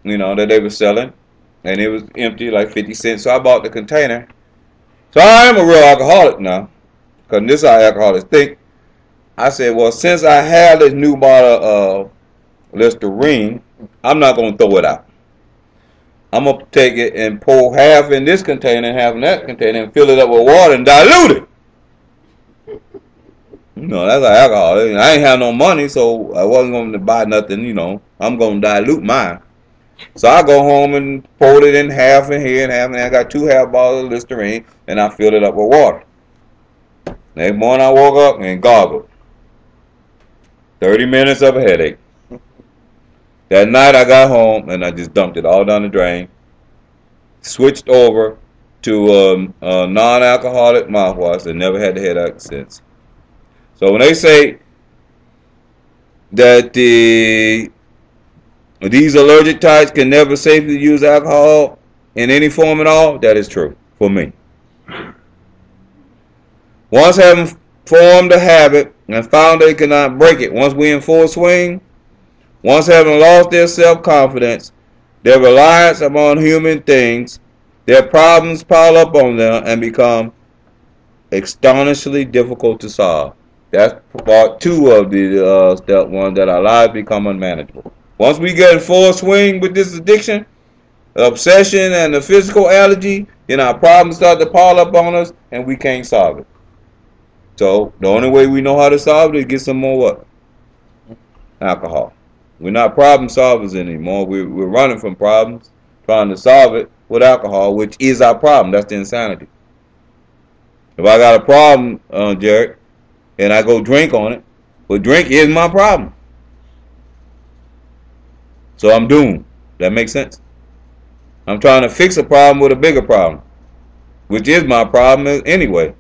that they were selling. And it was empty, like 50 cents. So I bought the container. So I am a real alcoholic now, because this is how alcoholics think. I said, well, since I have this new bottle of Listerine, I'm not going to throw it out. I'm going to take it and pour half in this container and half in that container and fill it up with water and dilute it. That's like alcohol. I ain't have no money, so I wasn't going to buy nothing, I'm going to dilute mine. So I go home and pour it in half in here and half in there. I got 2 half bottles of Listerine, and I filled it up with water. Next morning I woke up and gargled. 30 minutes of a headache. That night I got home and I just dumped it all down the drain. Switched over to a non-alcoholic mouthwash and never had the headache since. So when they say that these allergic types can never safely use alcohol in any form at all, that is true for me. Once having formed a habit and found they cannot break it, once we're in full swing, once having lost their self-confidence, their reliance upon human things, their problems pile up on them and become astonishingly difficult to solve. That's part 2 of the step 1, that our lives become unmanageable. Once we get in full swing with this addiction, obsession, and the physical allergy, then our problems start to pile up on us and we can't solve it. So the only way we know how to solve it is get some more what? Alcohol. We're not problem solvers anymore. We're running from problems, trying to solve it with alcohol, which is our problem. That's the insanity. If I got a problem, Jared, and I go drink on it, well, drink is my problem. So I'm doomed. That makes sense? I'm trying to fix a problem with a bigger problem, which is my problem anyway.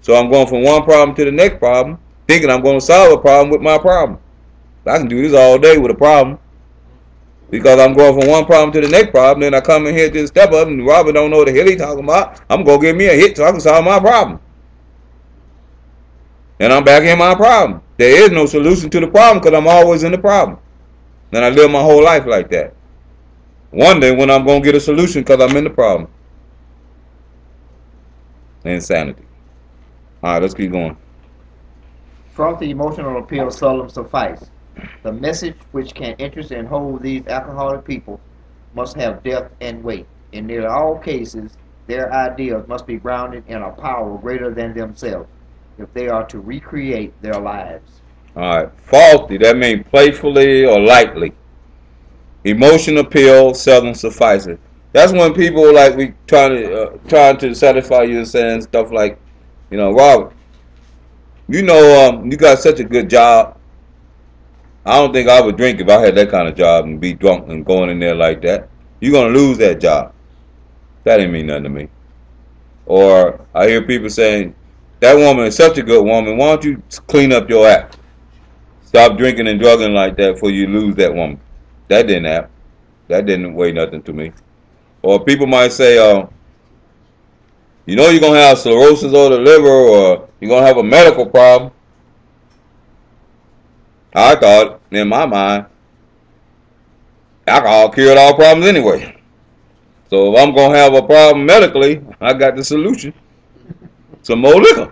So I'm going from one problem to the next problem, thinking I'm going to solve a problem with my problem. I can do this all day with a problem, because I'm going from one problem to the next problem. Then I come in here to the step up, and Robert don't know what the hell he's talking about. I'm going to give me a hit so I can solve my problem. And I'm back in my problem. There is no solution to the problem because I'm always in the problem. And I live my whole life like that, wondering when I'm going to get a solution because I'm in the problem. Insanity. All right, let's keep going. Frothy emotional appeal seldom suffice. The message which can interest and hold these alcoholic people must have depth and weight. In nearly all cases, their ideas must be grounded in a power greater than themselves if they are to recreate their lives. Alright. Faulty, that means playfully or lightly. Emotional appeal seldom suffices. That's when people like we trying to satisfy you and saying stuff like, Robert, you got such a good job. I don't think I would drink if I had that kind of job and be drunk and going in there like that. You're gonna lose that job. That didn't mean nothing to me. Or I hear people saying, that woman is such a good woman. Why don't you clean up your act? Stop drinking and drugging like that before you lose that woman. That didn't happen. That didn't weigh nothing to me. Or people might say, you're going to have cirrhosis of the liver or you're going to have a medical problem. I thought, in my mind, alcohol cured all problems anyway. So if I'm going to have a problem medically, I got the solution. Some more liquor.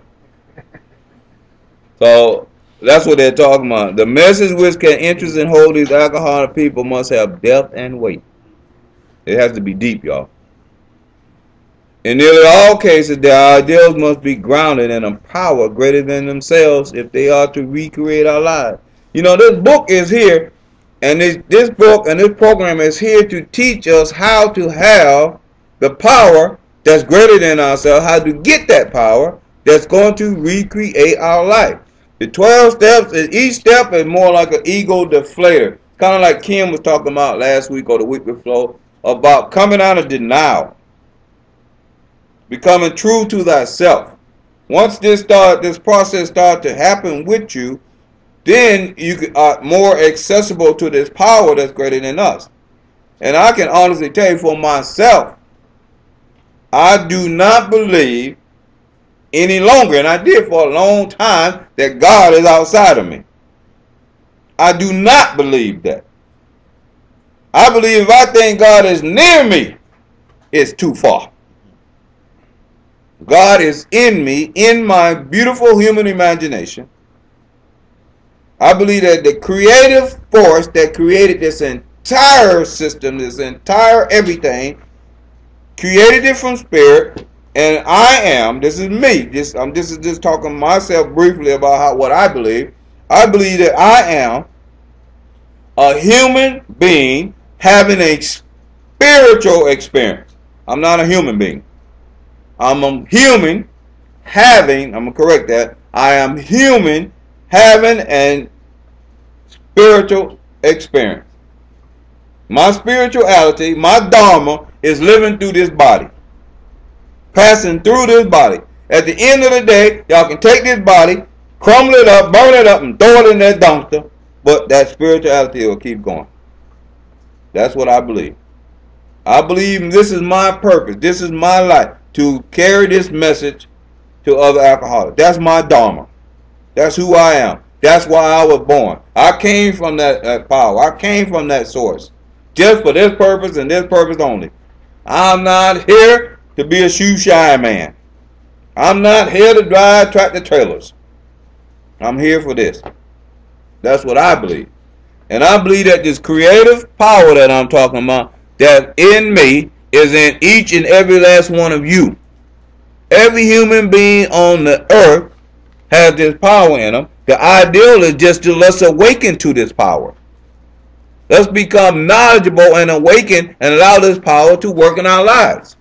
So that's what they're talking about. The message which can interest and hold these alcoholic people must have depth and weight. It has to be deep, y'all. In nearly all cases, their ideals must be grounded in a power greater than themselves if they are to recreate our lives. This book is here, and this book and this program is here to teach us how to have the power that's greater than ourselves, how to get that power that's going to recreate our life. The 12 steps, each step is more like an ego deflator. Kind of like Kim was talking about last week or the week before, about coming out of denial. Becoming true to thyself. Once this process starts to happen with you, then you are more accessible to this power that's greater than us. And I can honestly tell you for myself, I do not believe any longer, and I did for a long time, that God is outside of me. I do not believe that. I believe if I think God is near me, it's too far. God is in me, in my beautiful human imagination. I believe that the creative force that created this entire system, this entire everything, created it from spirit, and I am, this is me, this is just talking myself briefly about what I believe. I believe that I am a human being having a spiritual experience. I'm not a human being. I'm a human having, I'm going to correct that, I am human having a spiritual experience. My spirituality, my dharma, is living through this body. Passing through this body. At the end of the day, y'all can take this body, crumble it up, burn it up, and throw it in that dumpster, but that spirituality will keep going. That's what I believe. I believe this is my purpose. This is my life, to carry this message to other alcoholics. That's my dharma. That's who I am. That's why I was born. I came from that power. I came from that source. Just for this purpose and this purpose only. I'm not here to be a shoe shine man. I'm not here to drive tractor trailers. I'm here for this. That's what I believe. And I believe that this creative power that I'm talking about, that in me, is in each and every last one of you. Every human being on the earth has this power in them. The ideal is just to let's awaken to this power. Let's become knowledgeable and awaken and allow this power to work in our lives.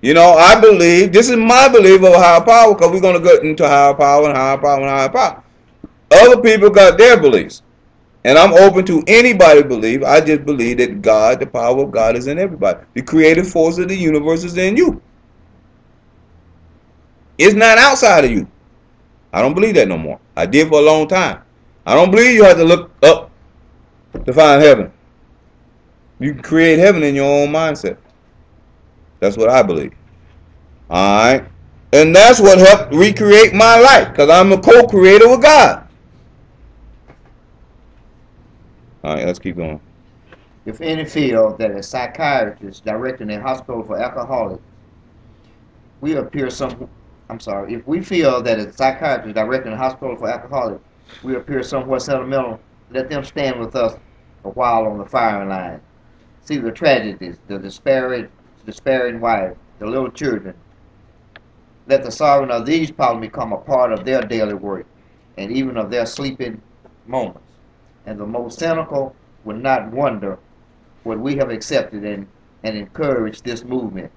I believe, this is my belief of higher power, because we're going to go into higher power and higher power and higher power. Other people got their beliefs. And I'm open to anybody's belief. I just believe that God, the power of God, is in everybody. The creative force of the universe is in you. It's not outside of you. I don't believe that no more. I did for a long time. I don't believe you have to look up to find heaven. You can create heaven in your own mindset. That's what I believe. Alright? And that's what helped recreate my life, because I'm a co-creator with God. Alright, let's keep going. If any feel that a psychiatrist directing a hospital for alcoholics, if we feel that a psychiatrist directing a hospital for alcoholics, we appear somewhat sentimental, let them stand with us a while on the firing line. See the tragedies, the despairing wife, the little children. Let the sorrow of these problems become a part of their daily work, and even of their sleeping moments. And the most cynical would not wonder what we have accepted and encouraged this movement.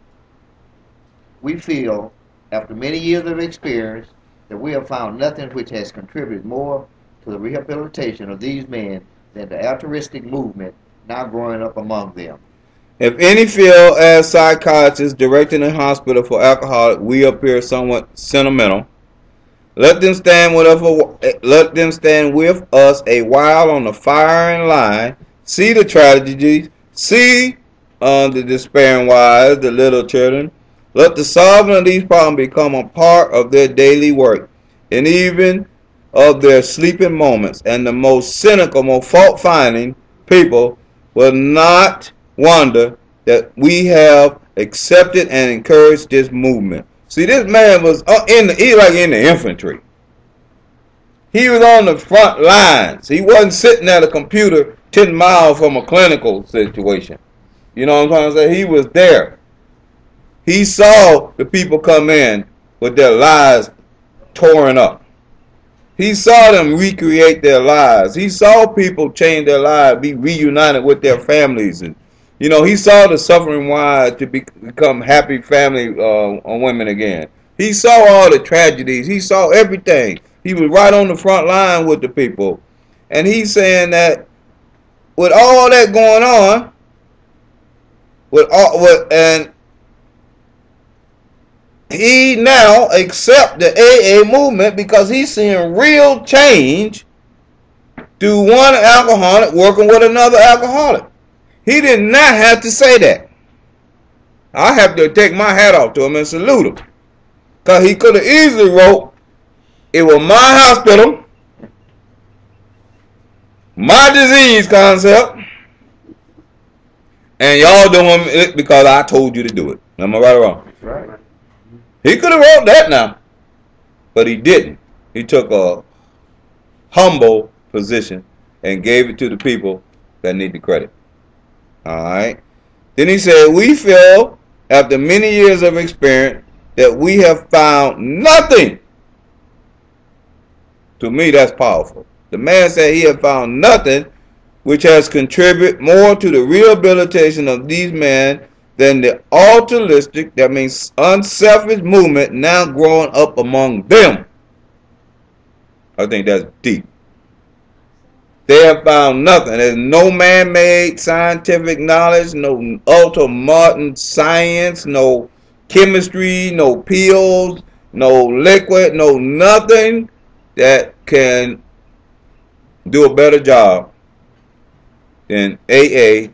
We feel, after many years of experience, that we have found nothing which has contributed more to the rehabilitation of these men than the altruistic movement now growing up among them. If any feel as psychiatrists directing a hospital for alcoholics we appear somewhat sentimental, let them stand with us a while on the firing line, see the tragedies, see the despairing wives, the little children. Let the solving of these problems become a part of their daily work, and even of their sleeping moments. And the most cynical, most fault-finding people will not wonder that we have accepted and encouraged this movement. See, this man was in the infantry. He was on the front lines. He wasn't sitting at a computer 10 miles from a clinical situation. You know what I'm trying to say? He was there. He saw the people come in with their lives torn up. He saw them recreate their lives. He saw people change their lives, be reunited with their families. And you know, he saw the suffering wives to become happy family women again. He saw all the tragedies. He saw everything. He was right on the front line with the people. And he's saying that with all that going on, and he now accept the AA movement because he's seeing real change through one alcoholic working with another alcoholic. He did not have to say that. I have to take my hat off to him and salute him. Because he could have easily wrote, it was my hospital, my disease concept, and y'all doing it because I told you to do it. Am I right or wrong? That's right. He could have wrote that now. But he didn't. He took a humble position and gave it to the people that need the credit. Alright. Then he said, we feel, after many years of experience, that we have found nothing. To me, that's powerful. The man said he had found nothing which has contributed more to the rehabilitation of these men than the altruistic, that means unselfish movement now growing up among them. I think that's deep. They have found nothing. There's no man-made scientific knowledge, no ultra-modern science, no chemistry, no pills, no liquid, no nothing that can do a better job than AA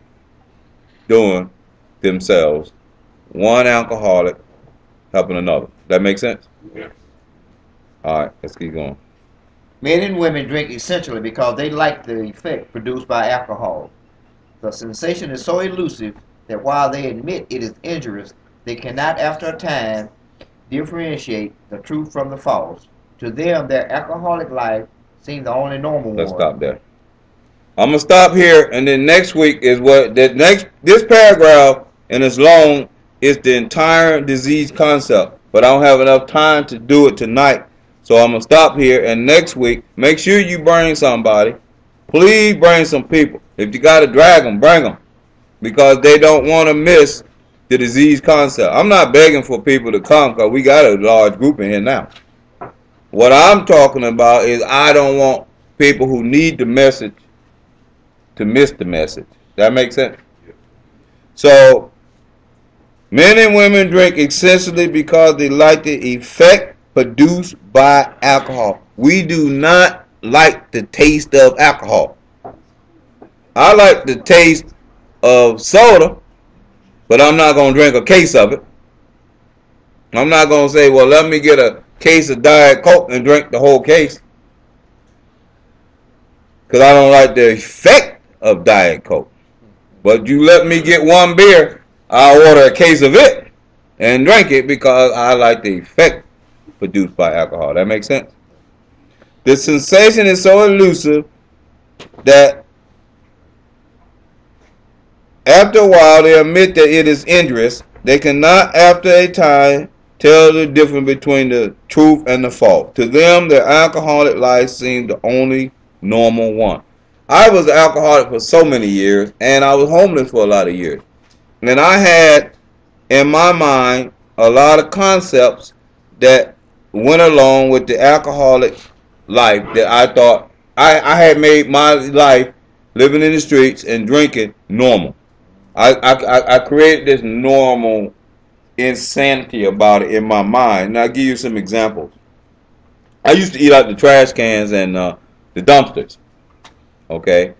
doing themselves. One alcoholic helping another. That make sense? Yes. All right, let's keep going. Men and women drink essentially because they like the effect produced by alcohol. The sensation is so elusive that while they admit it is injurious, they cannot after a time differentiate the truth from the false. To them, their alcoholic life seems the only normal Let's one. stop there. I'm gonna stop here, and then next week is what this paragraph, and it's long, is the entire disease concept. But I don't have enough time to do it tonight. So I'm going to stop here, and next week, make sure you bring somebody. Please bring some people. If you got to drag them, bring them. Because they don't want to miss the disease concept. I'm not begging for people to come because we got a large group in here now. What I'm talking about is I don't want people who need the message to miss the message. That makes sense? So, men and women drink excessively because they like the effect produced by alcohol. We do not like the taste of alcohol. I like the taste of soda, but I'm not going to drink a case of it. I'm not going to say, well, let me get a case of Diet Coke and drink the whole case. Because I don't like the effect of Diet Coke. But you let me get one beer, I'll order a case of it and drink it because I like the effect produced by alcohol. That makes sense? The sensation is so elusive that after a while they admit that it is injurious. They cannot after a time tell the difference between the truth and the false. To them, their alcoholic life seemed the only normal one. I was an alcoholic for so many years, and I was homeless for a lot of years. And I had, in my mind, a lot of concepts that went along with the alcoholic life that I thought I had made my life living in the streets and drinking normal. I created this normal insanity about it in my mind. And I'll give you some examples. I used to eat out the trash cans and the dumpsters. Okay?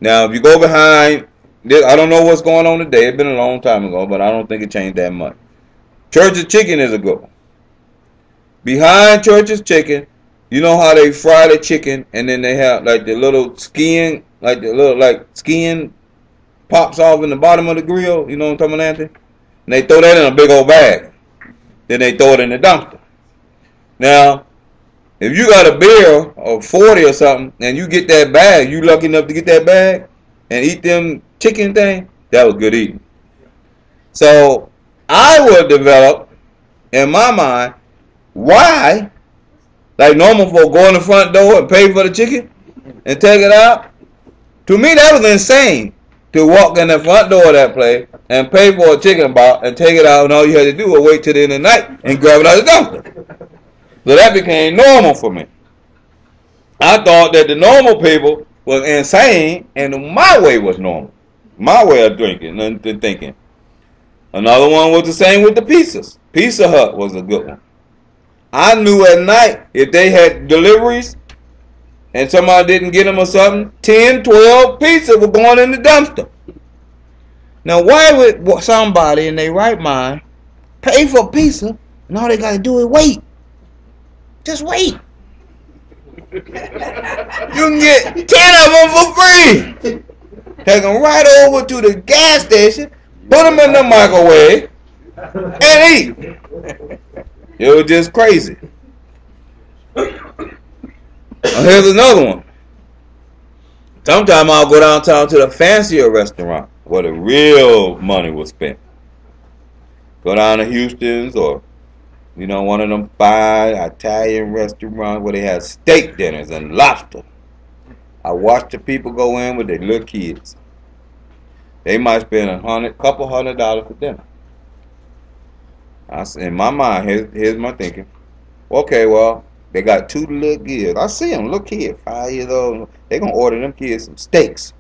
Now, if you go behind, I don't know what's going on today. It's been a long time ago, but I don't think it changed that much. Church's Chicken is a good one. Behind Church's Chicken, you know how they fry the chicken and then they have like the little skin, like the little skin pops off in the bottom of the grill. You know what I'm talking about, Anthony? And they throw that in a big old bag. Then they throw it in the dumpster. Now, if you got a beer of 40 or something and you get that bag, you lucky enough to get that bag and eat them chicken thing, that was good eating. So I would develop in my mind why, like normal folk go in the front door and pay for the chicken and take it out. To me, that was insane to walk in the front door of that place and pay for a chicken box and take it out, and all you had to do was wait till the end of the night and grab it out of the dumpster. So that became normal for me. I thought that the normal people was insane and my way was normal. My way of drinking and thinking. Another one was the same with the pizzas. Pizza Hut was a good one. I knew at night if they had deliveries and somebody didn't get them or something, 10, 12 pizzas were going in the dumpster. Now, why would somebody in their right mind pay for pizza and all they got to do is wait? Just wait. You can get 10 of them for free. Take them right over to the gas station, put them in the microwave, and eat. It was just crazy. Here's another one. Sometimes I'll go downtown to the fancier restaurant where the real money was spent. Go down to Houston's or, you know, one of them fine Italian restaurants where they have steak dinners and lobster. I watch the people go in with their little kids. They might spend couple $100 for dinner. In my mind, here's my thinking. Okay, well, they got 2 little kids. I see them, little kids, 5 years old. They gonna order them kids some steaks.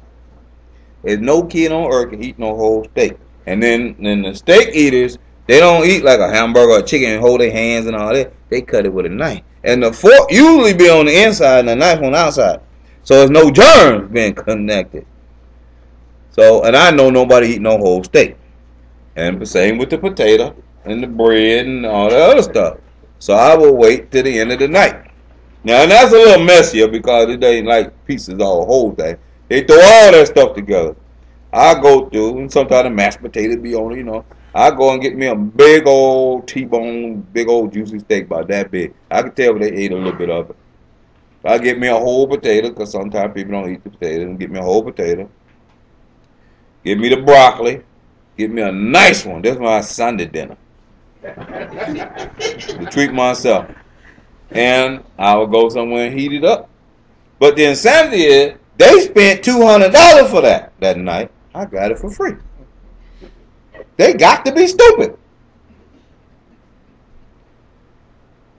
There's no kid on earth can eat no whole steak. And then the steak eaters, they don't eat like a hamburger or chicken and hold their hands and all that. They cut it with a knife. And the fork usually be on the inside and the knife on the outside. So there's no germs being connected. So, and I know nobody eat no whole steak. And the same with the potato and the bread and all the other stuff. So I will wait till the end of the night. Now, and that's a little messier because it ain't like pieces all whole thing. They throw all that stuff together. I go through, and sometimes the mashed potatoes be on it, you know. I go and get me a big old T-bone, big old juicy steak about that big. I can tell they ate a little bit of it. I get me a whole potato because sometimes people don't eat the potato. And get me a whole potato. Get me the broccoli. Get me a nice one. That's my Sunday dinner. To treat myself. And I will go somewhere and heat it up. But the insanity is, they spent $200 for that night. I got it for free. They got to be stupid.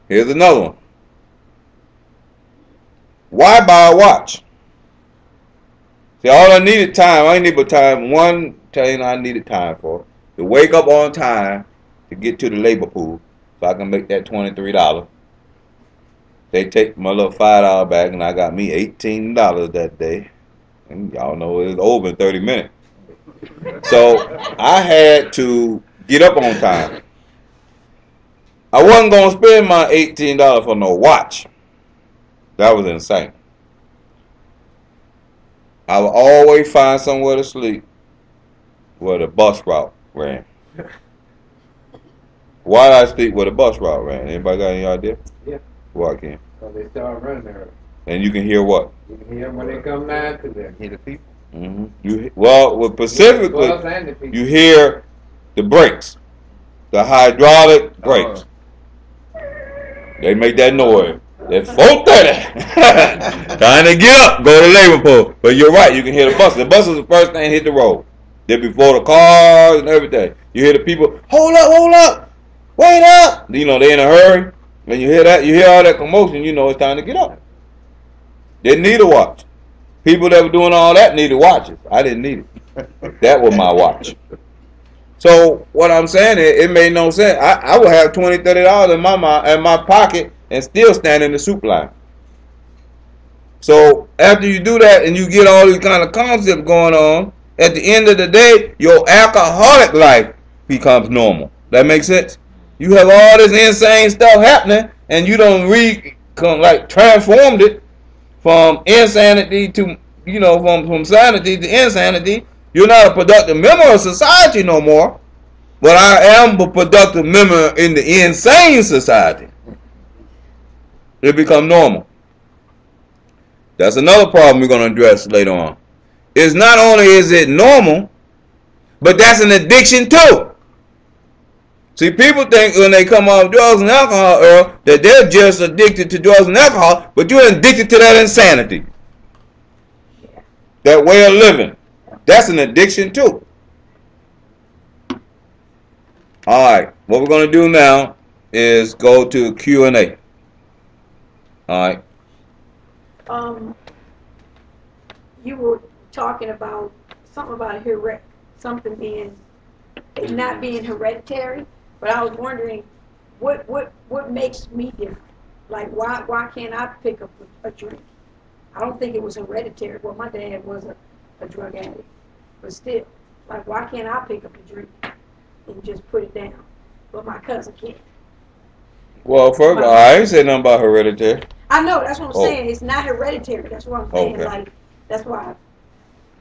Here's another one. Why buy a watch? See, all I needed time, I ain't need but time. One thing I needed time for. To wake up on time to get to the labor pool so I can make that $23. They take my little $5 back and I got me $18 that day. And y'all know it was over in 30 minutes. So I had to get up on time. I wasn't going to spend my $18 for no watch. That was insane. I would always find somewhere to sleep where the bus route ran. Why did I sleep where the bus route ran? Anybody got any idea? Yeah. Why can't? So they start running there. And you can hear what? You can hear when they come down to them. Hear the people. Well, specifically, The you hear the brakes, the hydraulic brakes. They make that noise. That's 4:30. Time to get up, go to labor pool. But you're right, you can hear the buses. The buses are the first thing hit the road. They're before the cars and everything. You hear the people, hold up, wait up. You know, they're in a hurry. When you hear that, you hear all that commotion, you know it's time to get up. Didn't need a watch. People that were doing all that needed watches. I didn't need it. That was my watch. So what I'm saying is, it made no sense. I would have $20, $30 in my pocket and still stand in the soup line. So after you do that and you get all these kind of concepts going on, at the end of the day, your alcoholic life becomes normal. That makes sense? You have all this insane stuff happening, and you don't transformed it from insanity to, from sanity to insanity. You're not a productive member of society no more, but I am a productive member in the insane society. It becomes normal. That's another problem we're going to address later on. It's not only is it normal, but that's an addiction too. See, people think when they come off drugs and alcohol, Earl, that they're just addicted to drugs and alcohol, but you're addicted to that insanity. That way of living. That's an addiction too. Alright, what we're going to do now is go to Q&A. Alright. You were talking about something about something being not being hereditary, but I was wondering what makes me different. Like why can't I pick up a drink? I don't think it was hereditary. Well, my dad was a drug addict, but still, like why can't I pick up a drink and just put it down, but my cousin can't? Well, first of all, I ain't saying nothing about hereditary. I know, that's what I'm saying. It's not hereditary. That's what I'm saying. Okay. Like that's why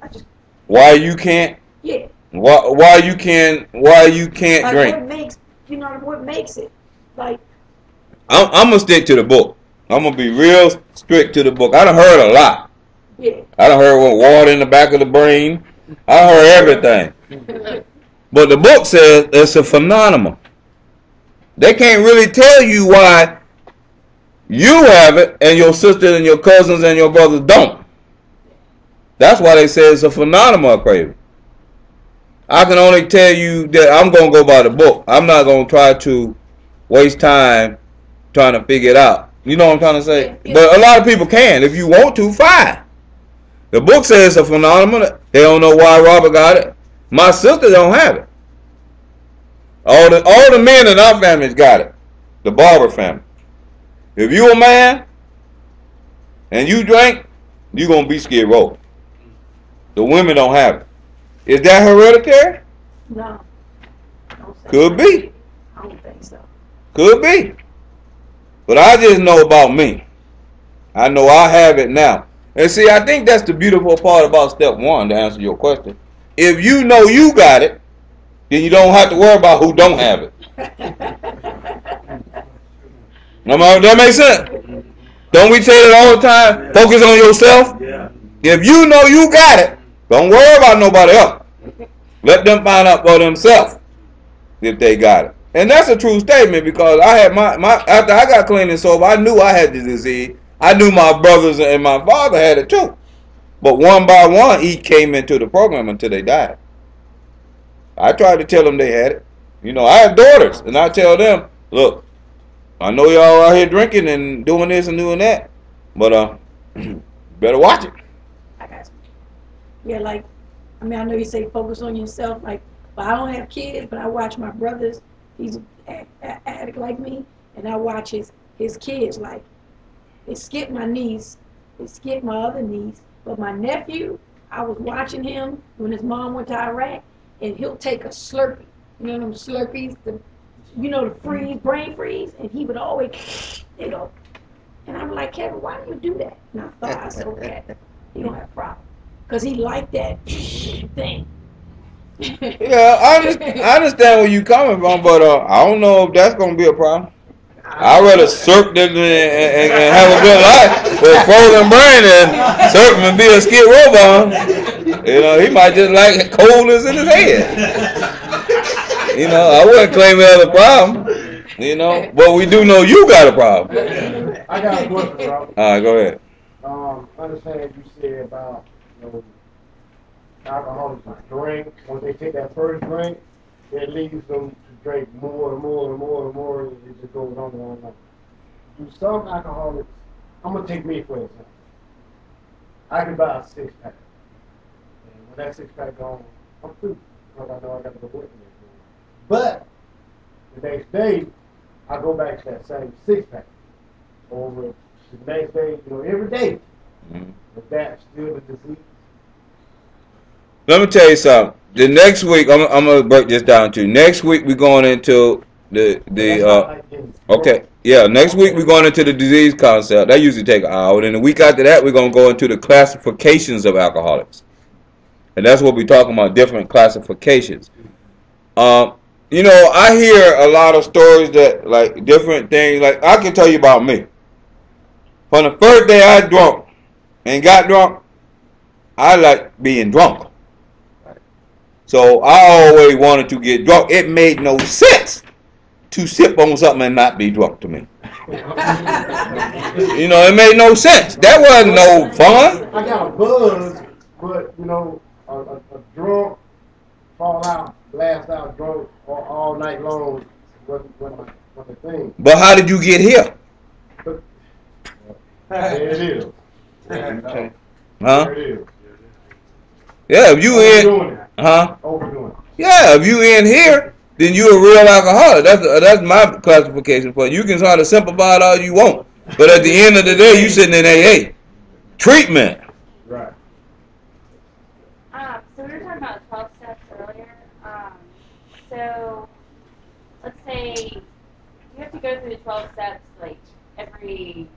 I just. Why you can't? Yeah. Why you can't like drink? What makes it? Like I'm gonna stick to the book. I'm gonna be real strict to the book. I done heard a lot. Yeah. I done heard water in the back of the brain. I heard everything. But the book says it's a phenomenon. They can't really tell you why you have it and your sister and your cousins and your brothers don't. That's why they say it's a phenomenon of craving. I can only tell you that I'm going to go by the book. I'm not going to try to waste time trying to figure it out. You know what I'm trying to say? But a lot of people can. If you want to, fine. The book says it's a phenomenon. They don't know why Robert got it. My sister don't have it. All the men in our family's got it. The Barber family. If you a man and you drink, you're going to be Skid Row. The women don't have it. Is that hereditary? No. Could be. I don't think so. Could be. But I just know about me. I know I have it now. And see, I think that's the beautiful part about step one, to answer your question. If you know you got it, then you don't have to worry about who don't have it. That makes sense? Don't we say that all the time? Focus on yourself. Yeah. If you know you got it, don't worry about nobody else. Let them find out for themselves if they got it. And that's a true statement, because I had my after I got clean and sober, I knew I had the disease. I knew my brothers and my father had it too. But one by one, each came into the program until they died. I tried to tell them they had it. You know, I have daughters, and I tell them, look, I know y'all out here drinking and doing this and doing that, but better watch it. I got you. Yeah, like, I mean, I know you say focus on yourself, like, but I don't have kids, but I watch my brothers. He's an addict like me, and I watch his kids. Like, they skip my niece, they skip my other niece, but my nephew, I was watching him when his mom went to Iraq, and he'll take a Slurpee, you know them Slurpees, the freeze, brain freeze, and he would always, and I'm like, Kevin, why do you do that? And I thought, I said, okay, he don't have a problem, because he liked that thing. Yeah, I understand where you coming from, but I don't know if that's gonna be a problem. I'd rather surf than and have a good life with a frozen brain and surf and be a Skid Row bomb. He might just like coldness in his head. I wouldn't claim it as a problem. You know, but we do know you got a problem. I got a question, Robert. All right, go ahead. Understand you said about alcoholics drink. When they take that first drink, it leads them to drink more and more and more and more, and it just goes on and on and on. Do some alcoholics? I'm gonna take me for example. I can buy a 6-pack, and when that 6-pack gone, I'm through because I know I got to go work the next morning. But the next day, I go back to that same 6-pack. Over the next day, every day. Mm-hmm. But that's still the disease. Let me tell you something. The next week, I'm gonna break this down to you. Next week we're going into okay, yeah. Next week we're going into the disease concept. That usually take an hour. And the week after that, we're gonna go into the classifications of alcoholics, and that's what we're talking about. Different classifications. I hear a lot of stories that like different things. Like I can tell you about me. From the first day I drunk and got drunk, I like being drunk. So I always wanted to get drunk. It made no sense to sip on something and not be drunk to me. It made no sense. That wasn't no fun. I got a buzz, but a drunk, fall out, blast out drunk all night long wasn't the thing. But how did you get here? There it is. Okay. Huh? There it is. Yeah, if you in, huh? Overdoing it. Yeah, if you in here, then you a real alcoholic. That's my classification for it. You can try to simplify it all you want, but at the end of the day, you sitting in AA. Treatment. Right. So we were talking about 12 steps earlier. So let's say you have to go through the 12 steps like since you've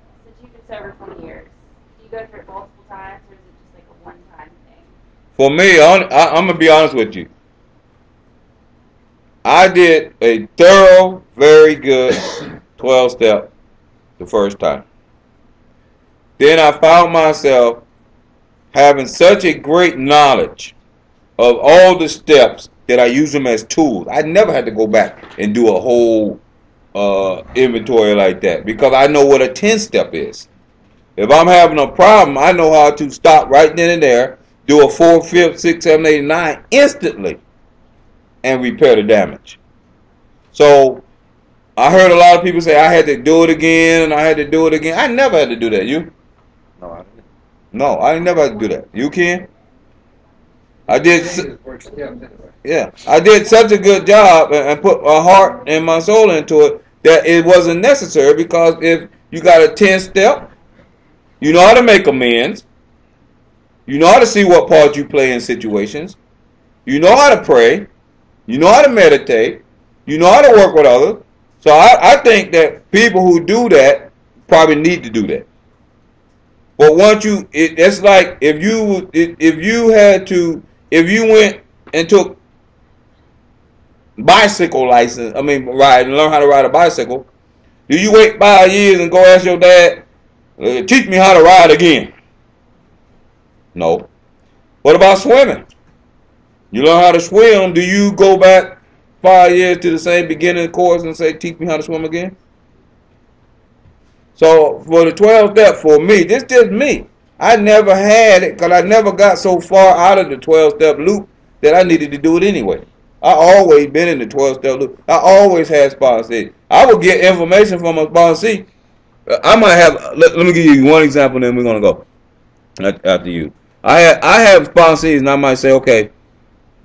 been sober 20 years. Do you go through it multiple times, or is it just like a one-time thing? For me, I'm gonna be honest with you. I did a thorough, very good 12-step the first time. Then I found myself having such a great knowledge of all the steps that I use them as tools. I never had to go back and do a whole inventory like that because I know what a 10-step is. If I'm having a problem, I know how to stop right then and there, do a 4, 5, 6, 7, 8, 9 instantly, and repair the damage. So I heard a lot of people say I had to do it again and I had to do it again. I never had to do that. You? No, I didn't. No, I never had to do that. You can? I did. Yeah, I did such a good job and put my heart and my soul into it that it wasn't necessary because if you got a 10-step, you know how to make amends. You know how to see what part you play in situations. You know how to pray. You know how to meditate. You know how to work with others. So I think that people who do that probably need to do that. But once it's like if you went and took bicycle license, learn how to ride a bicycle, do you wait 5 years and go ask your dad, teach me how to ride again? No. What about swimming? You learn how to swim, do you go back 5 years to the same beginning course and say, teach me how to swim again? So for the 12 step, for me, this is just me. I never had it because I never got so far out of the 12-step loop that I needed to do it anyway. I always been in the 12-step loop. I always had sponsee. I would get information from a sponsee. I might have, let me give you one example, then we're going to go after you. I have sponsees, and I might say, okay,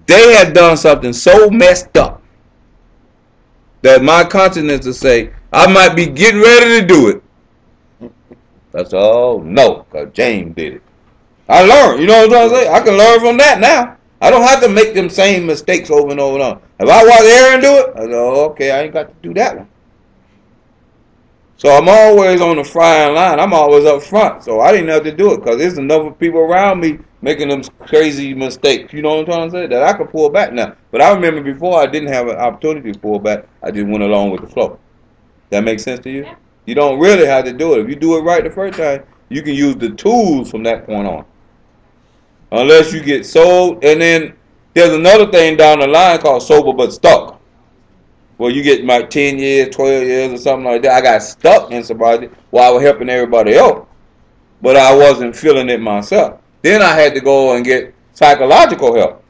they had done something so messed up that my conscience will say, I might be getting ready to do it. That's all. No, because James did it. I learned. You know what I'm trying to say? I can learn from that now. I don't have to make them same mistakes over and over and over. If I watch Aaron do it, I go, okay, I ain't got to do that one. So I'm always on the frying line. I'm always up front. So I didn't have to do it because there's enough people around me making them crazy mistakes. You know what I'm trying to say? That I could pull back now. But I remember before I didn't have an opportunity to pull back. I just went along with the flow. That makes sense to you? Yeah. You don't really have to do it. If you do it right the first time, you can use the tools from that point on. Unless you get sold. And then there's another thing down the line called sober but stuck. Well, you get like 10 years, 12 years or something like that. I got stuck in sobriety while I was helping everybody else, but I wasn't feeling it myself. Then I had to go and get psychological help,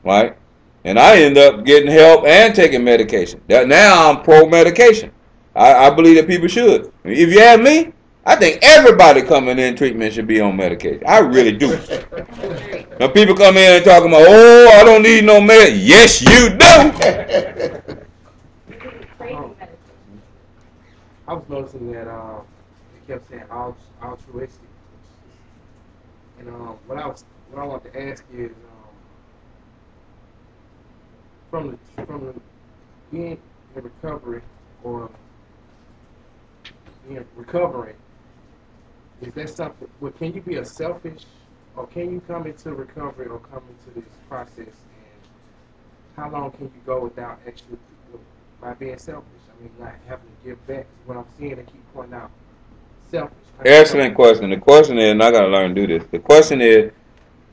right? And I ended up getting help and taking medication. Now I'm pro-medication. I believe that people should. If you ask me, I think everybody coming in treatment should be on medication. I really do. Now people come in and talking about, oh, I don't need no med. Yes, you do. I was noticing that they kept saying altruistic, and what I want to ask you is from the being in recovery or being recovering, is that something? Well, can you be a selfish, or can you come into recovery or come into this process, and how long can you go without actually by being selfish? I mean, not having to give back. What I'm seeing, they keep pointing out selfish. Excellent question. The question is, and I got to learn to do this. The question is,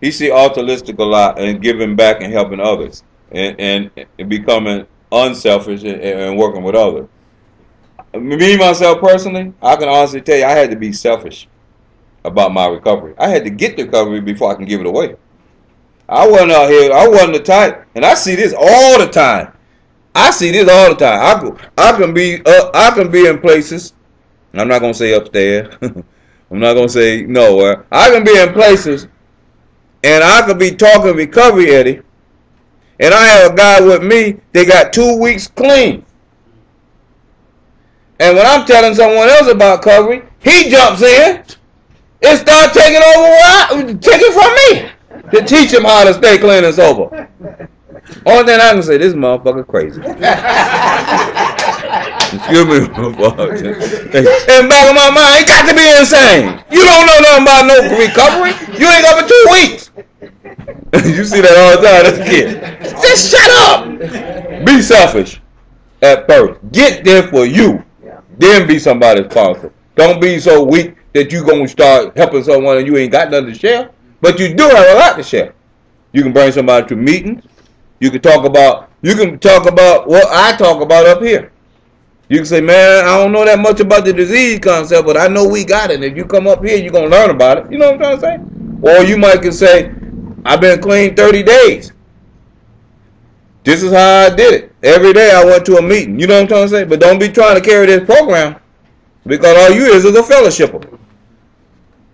he see altruistic a lot and giving back and helping others, and becoming unselfish and working with others. Me, myself personally, I can honestly tell you I had to be selfish about my recovery. I had to get the recovery before I can give it away. I wasn't out here, I wasn't the type, and I see this all the time. I see this all the time. I can be in places, I'm not going to say upstairs, I'm not going to say nowhere. I can be in places, and I could be talking recovery, Eddie, and I have a guy with me, they got 2 weeks clean. And when I'm telling someone else about recovery, he jumps in and starts taking from me to teach him how to stay clean and sober. Only thing I can say, this motherfucker crazy. Excuse me, motherfucker. In the back of my mind, it got to be insane. You don't know nothing about no recovery. You ain't got for 2 weeks. You see that all the time, that's a kid. Just shut up. Be selfish at first. Get there for you. Then be somebody's sponsor. Don't be so weak that you gonna start helping someone and you ain't got nothing to share. But you do have a lot to share. You can bring somebody to meetings. You can talk about what I talk about up here. You can say, man, I don't know that much about the disease concept, but I know we got it. And if you come up here, you're gonna learn about it. You know what I'm trying to say? Or you might can say, I've been clean 30 days. This is how I did it. Every day I went to a meeting. You know what I'm trying to say? But don't be trying to carry this program, because all you is a fellowshipper.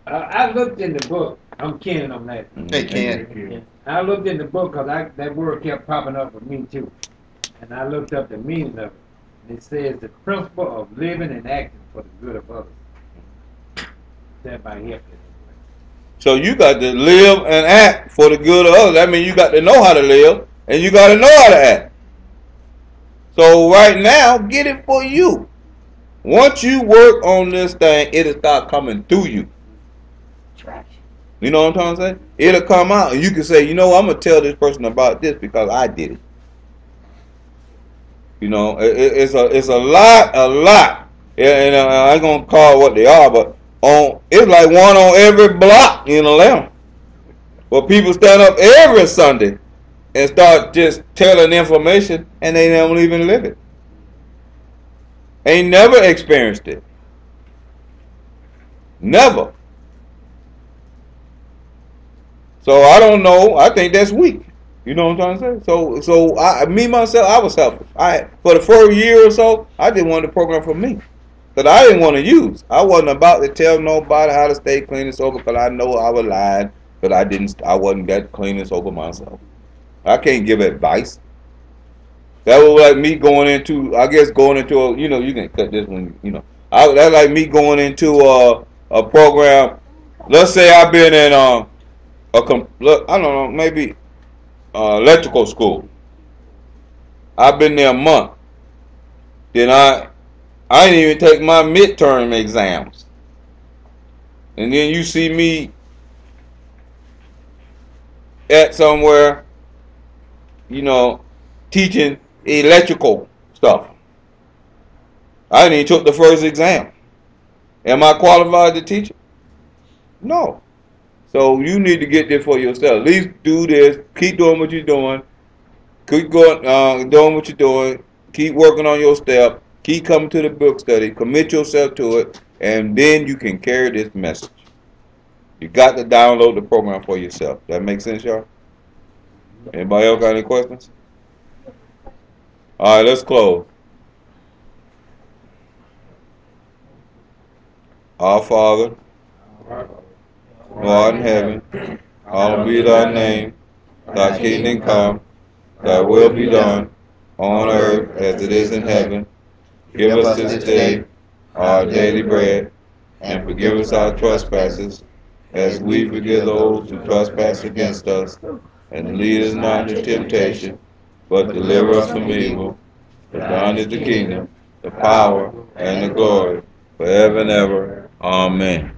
I looked in the book. I'm Ken on that. Hey, Ken. I looked in the book because that word kept popping up with me too. And I looked up the meaning of it. And it says the principle of living and acting for the good of others. That by help. So you got to live and act for the good of others. That means you got to know how to live and you got to know how to act. So right now, get it for you. Once you work on this thing, it'll start coming through you. You know what I'm trying to say? It'll come out and you can say, you know, I'm going to tell this person about this because I did it. You know, it's a lot. And I ain't going to call it what they are, but it's like one on every block in Atlanta. Where people stand up every Sunday and start just telling information and they don't even live it. Ain't never experienced it. Never. So I don't know. I think that's weak. You know what I'm trying to say? So me myself, I was selfish. For the first year or so, I didn't want the program for me. Because I didn't want to use. I wasn't about to tell nobody how to stay clean and sober because I know I was lying. But I wasn't that clean and sober myself. I can't give advice. That was like me going into, you know, you can cut this one, you know. That's like me going into a program. Let's say I've been in I don't know, maybe electrical school. I've been there a month. Then I didn't even take my midterm exams. And then you see me at somewhere, you know, teaching electrical stuff. I didn't even took the first exam. Am I qualified to teach it? No. So you need to get this for yourself. At least do this. Keep doing what you're doing. Keep going, doing what you're doing. Keep working on your step. Keep coming to the book study. Commit yourself to it, and then you can carry this message. You got to download the program for yourself. That makes sense, y'all? Anybody else got any questions? All right, let's close. Our Father, who art in heaven, hallowed be thy name. Thy kingdom come, thy will be done, on earth as it is in heaven. Give us this day our daily bread, and forgive us our trespasses, as we forgive those who trespass against us. And lead us not into temptation, but deliver us from evil. For thine is the kingdom, the power, and the glory, forever and ever. Amen.